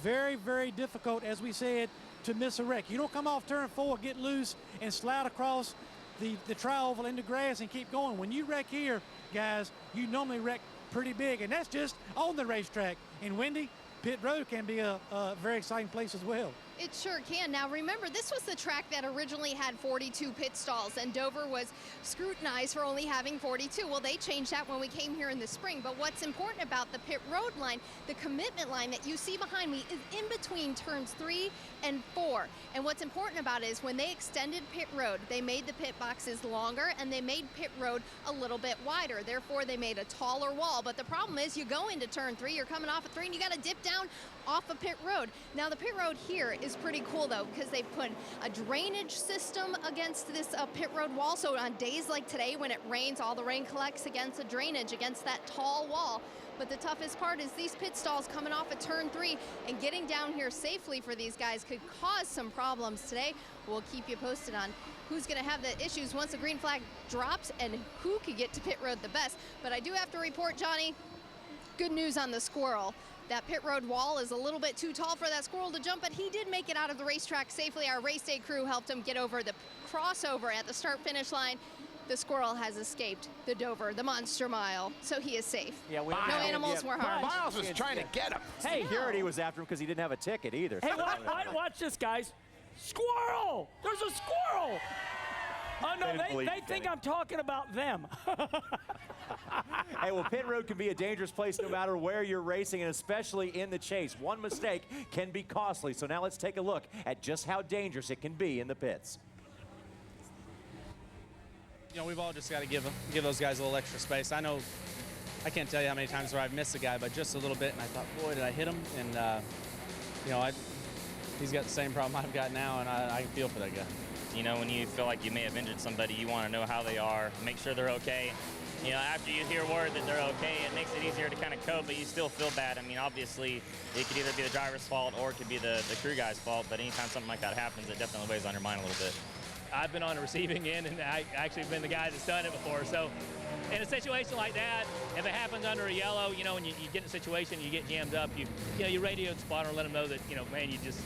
very, very difficult, as we said, to miss a wreck. You don't come off turn 4, get loose, and slide across the tri-oval into grass and keep going. When you wreck here, guys, you normally wreck pretty big, and that's just on the racetrack. And Wendy, pit road can be a very exciting place as well. It sure can. Now remember, this was the track that originally had 42 pit stalls, and Dover was scrutinized for only having 42. Well, they changed that when we came here in the spring. But what's important about the pit road line, the commitment line that you see behind me, is in between turns 3 and 4. And what's important about it is when they extended pit road, they made the pit boxes longer and they made pit road a little bit wider. Therefore, they made a taller wall. But the problem is you go into turn 3, you're coming off of 3, and you got to dip down off of pit road. Now, the pit road here is pretty cool, though, because they put a drainage system against this pit road wall. So on days like today, when it rains, all the rain collects against the drainage, against that tall wall. But the toughest part is these pit stalls coming off of turn 3, and getting down here safely for these guys could cause some problems today. We'll keep you posted on who's going to have the issues once the green flag drops and who could get to pit road the best. But I do have to report, Johnny, good news on the squirrel. That pit road wall is a little bit too tall for that squirrel to jump, but he did make it out of the racetrack safely. Our race day crew helped him get over the crossover at the start-finish line. The squirrel has escaped the Dover, the Monster Mile, so he is safe. Yeah, no animals were harmed. Miles was trying to get him. Hey, security was after him because he didn't have a ticket either. Hey, watch this, guys. Squirrel! There's a squirrel! Oh, no, they think I'm talking about them. Hey, well, pit road can be a dangerous place no matter where you're racing, and especially in the chase. One mistake can be costly. So now let's take a look at just how dangerous it can be in the pits. You know, we've all just got to give those guys a little extra space. I know, I can't tell you how many times where I've missed a guy by just a little bit, and I thought, boy, did I hit him? And, you know, he's got the same problem I've got now, and I can feel for that guy. You know, when you feel like you may have injured somebody, you want to know how they are, make sure they're okay. You know, after you hear word that they're okay, it makes it easier to kind of cope, but you still feel bad. I mean, obviously, it could either be the driver's fault or it could be the crew guy's fault, but anytime something like that happens, it definitely weighs on your mind a little bit. I've been on the receiving end, and I actually been the guy that's done it before. So in a situation like that, if it happens under a yellow, you know, and you get in a situation, you get jammed up, you radio the spotter and let them know that, you know, man, you just,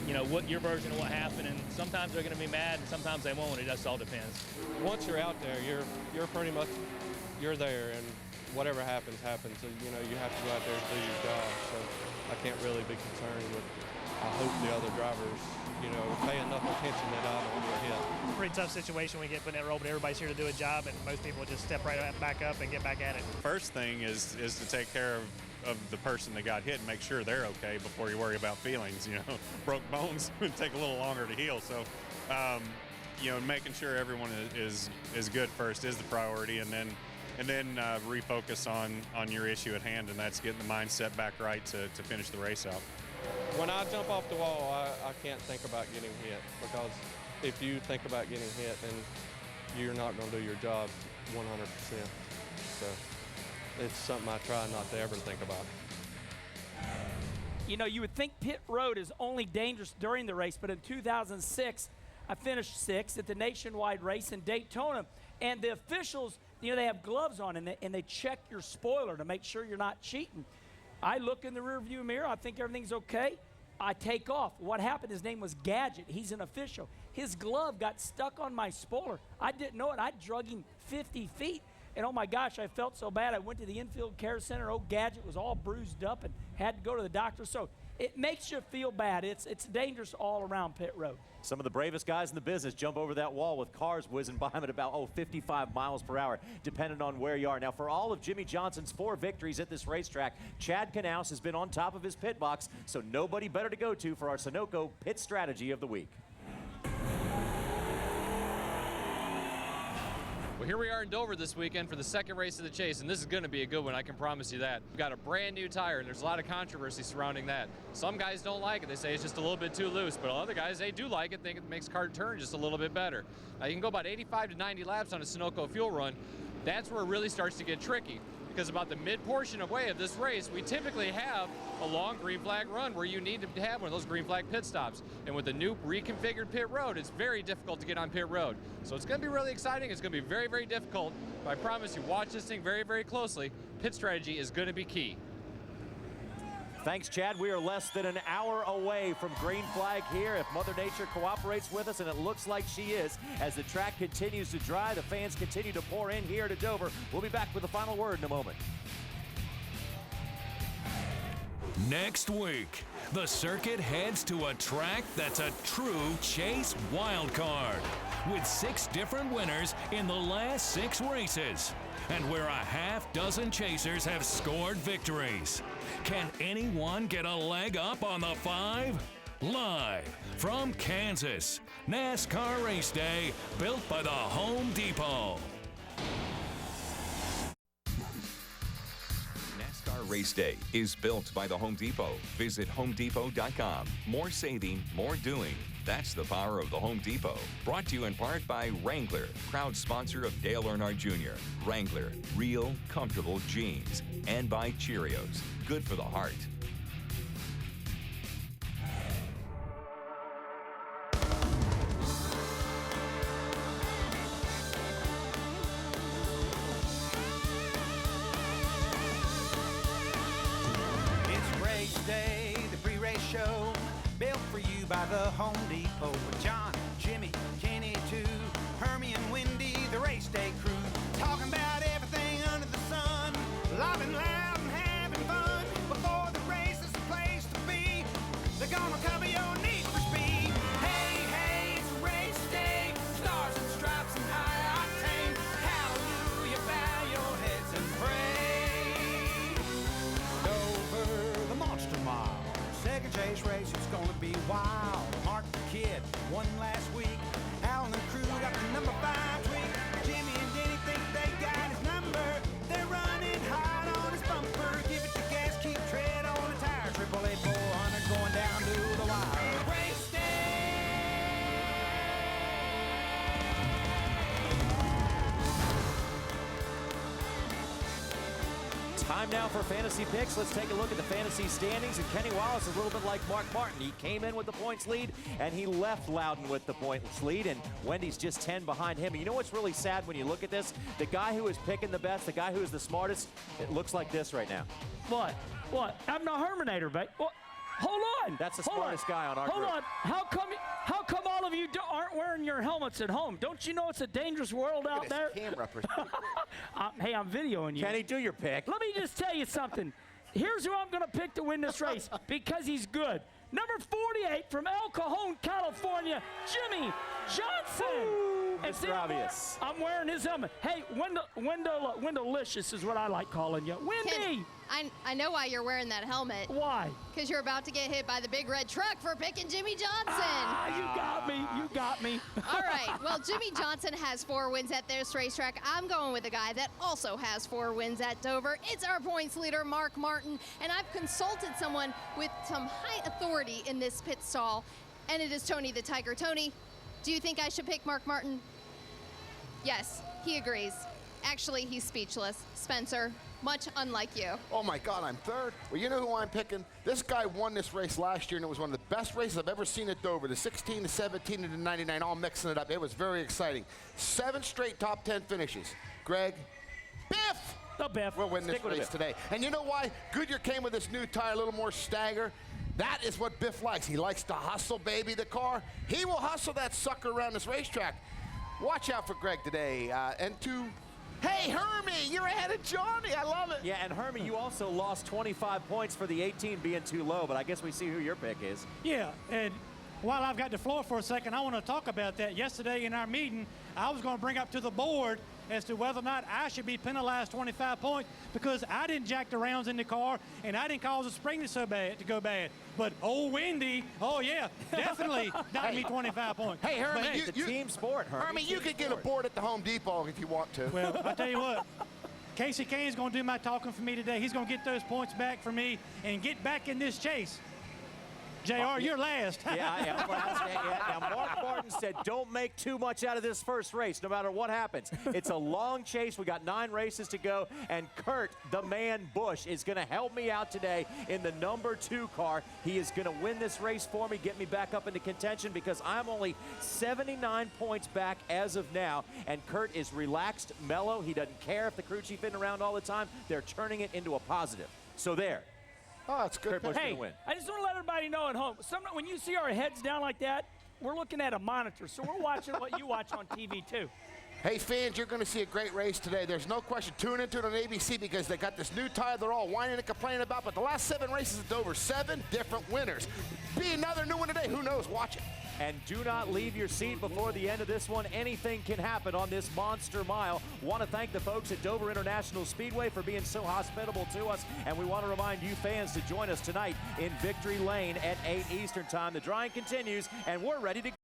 you know, what your version of what happened, and sometimes they're going to be mad, and sometimes they won't. It just all depends. Once you're out there, you're pretty much, you're there, and whatever happens, happens. So, you know, you have to go out there and do your job. So I can't really be concerned with, I hope the other drivers, you know, pay enough attention that I don't get hit. It's a pretty tough situation when you get put in that role, but everybody's here to do a job, and most people just step right back up and get back at it. First thing is to take care of the person that got hit and make sure they're okay before you worry about feelings. You know, broke bones would take a little longer to heal. So, you know, making sure everyone is good first is the priority, and then refocus on your issue at hand, and that's getting the mindset back right to finish the race out. When I jump off the wall, I can't think about getting hit, because if you think about getting hit, then you're not going to do your job 100%. So it's something I try not to ever think about. You know, you would think pit road is only dangerous during the race, but in 2006, I finished 6th at the nationwide race in Daytona, and the officials, you know, they have gloves on, and they check your spoiler to make sure you're not cheating. I look in the rearview mirror. I think everything's okay. I take off. What happened, his name was Gadget. He's an official. His glove got stuck on my spoiler. I didn't know it. I drug him 50 feet. And, oh, my gosh, I felt so bad. I went to the infield care center. Oh, Gadget was all bruised up and had to go to the doctor. So it makes you feel bad. It's dangerous all around pit road. Some of the bravest guys in the business jump over that wall with cars whizzing by them at about 55 miles per hour, depending on where you are. Now, for all of Jimmy Johnson's 4 victories at this racetrack, Chad Knaus has been on top of his pit box, so nobody better to go to for our Sunoco pit strategy of the week. Well, here we are in Dover this weekend for the second race of the chase, and this is going to be a good one, I can promise you that. We've got a brand new tire, and there's a lot of controversy surrounding that. Some guys don't like it. They say it's just a little bit too loose, but other guys, they do like it, think it makes car turn just a little bit better. Now, you can go about 85 to 90 laps on a Sunoco fuel run. That's where it really starts to get tricky, because about the mid-portion of way of this race, we typically have a long green flag run where you need to have one of those green flag pit stops. And with the new reconfigured pit road, it's very difficult to get on pit road. So it's going to be really exciting. It's going to be very, very difficult. But I promise you, watch this thing very, very closely. Pit strategy is going to be key. Thanks, Chad. We are less than an hour away from green flag here. If Mother Nature cooperates with us, and it looks like she is, as the track continues to dry, the fans continue to pour in here to Dover. We'll be back with the final word in a moment. Next week, the circuit heads to a track that's a true chase wild card, with 6 different winners in the last 6 races, and where a half-dozen chasers have scored victories. Can anyone get a leg up on the 5? Live from Kansas, NASCAR Race Day, built by the Home Depot. NASCAR Race Day is built by the Home Depot. Visit homedepot.com. More saving, more doing. That's the power of the Home Depot. Brought to you in part by Wrangler, proud sponsor of Dale Earnhardt Jr. Wrangler, real, comfortable jeans. And by Cheerios, good for the heart. Day, the pre-race show, built for you by the Home Depot. With John, Jimmy, Kenny, too, Hermie and Wendy, the race day crew, talking about everything under the sun, laughing loud and having fun. Before the race is the place to be. They're gonna cover your need for speed. Hey, hey, it's race day, stars and stripes and high octane. Hallelujah, bow your heads and pray. Second chase race, it's gonna be wild. Mark the Kid won last week. Alan and crew got the number 5 tweak. Jimmy and Denny think they got his number. They're running hot on his bumper. Give it the gas, keep tread on the tire. 888 400 going down to the wire. Race day. Time now for fantasy picks. Let's take a look at the fantasy standings. And Kenny Wallace is a little bit like Mark Martin. He came in with the points lead, and he left Loudon with the points lead, and Wendy's just 10 behind him. And you know what's really sad when you look at this? The guy who is picking the best, the guy who is the smartest, it looks like this right now. What? I'm the Herminator, but hold on. That's the smartest guy on our group. Hold on. How come all of you aren't wearing your helmets at home? Don't you know it's a dangerous world out there? Camera. Hey, I'm videoing you. Kenny, do your pick. Let me just tell you something. Here's who I'm going to pick to win this race because he's good. Number 48 from El Cajon, California, Jimmy Johnson. Mr. Obvious. I'm wearing his helmet. Hey, Wendell-licious is what I like calling you. Wendy! I know why you're wearing that helmet. Why? Because you're about to get hit by the big red truck for picking Jimmy Johnson. You got me. You got me. All right. Well, Jimmy Johnson has 4 wins at this racetrack. I'm going with a guy that also has 4 wins at Dover. It's our points leader, Mark Martin, and I've consulted someone with some high authority in this pit stall, and it is Tony the Tiger. Tony, do you think I should pick Mark Martin? Yes, he agrees. Actually, he's speechless. Spencer, much unlike you. Oh my God, I'm third. Well, you know who I'm picking? This guy won this race last year, and it was one of the best races I've ever seen at Dover. The 16, the 17, and the 99, all mixing it up. It was very exciting. 7 straight top 10 finishes. Greg, Biff! The Biff. We'll win this race today. And you know why? Goodyear came with this new tire, a little more stagger. That is what Biff likes. He likes to hustle, baby, the car. He will hustle that sucker around this racetrack. Watch out for Greg today. Hey, Hermie, you're ahead of Johnny. I love it. Yeah, and Hermie, you also lost 25 points for the 18 being too low, but I guess we see who your pick is. Yeah, and while I've got the floor for a second, I want to talk about that. Yesterday in our meeting, I was going to bring up to the board as to whether or not I should be penalized 25 points because I didn't jack the rounds in the car and I didn't cause the spring to go bad. But old Wendy, oh yeah, definitely got me 25 points. Hey, Hermie, it's a team sport, Hermie, you could get a board at the Home Depot if you want to. Well, I'll tell you what. Casey Kane's going to do my talking for me today. He's going to get those points back for me and get back in this chase. JR, you're last. Yeah. Now, Mark Martin said, don't make too much out of this first race, no matter what happens. It's a long chase. We got 9 races to go, and Kurt, the man Busch, is going to help me out today in the number 2 car. He is going to win this race for me, get me back up into contention because I'm only 79 points back as of now, and Kurt is relaxed, mellow. He doesn't care if the crew chief isn't around all the time. They're turning it into a positive. So there. Oh, that's good. Hey, I just want to let everybody know at home, when you see our heads down like that, we're looking at a monitor, so we're watching what you watch on TV, too. Hey fans, you're going to see a great race today. There's no question. Tune into it on ABC because they got this new tire they're all whining and complaining about. But the last 7 races at Dover, 7 different winners. Be another new one today. Who knows? Watch it. And do not leave your seat before the end of this one. Anything can happen on this Monster Mile. Want to thank the folks at Dover International Speedway for being so hospitable to us. And we want to remind you fans to join us tonight in Victory Lane at 8 Eastern Time. The drawing continues, and we're ready to go.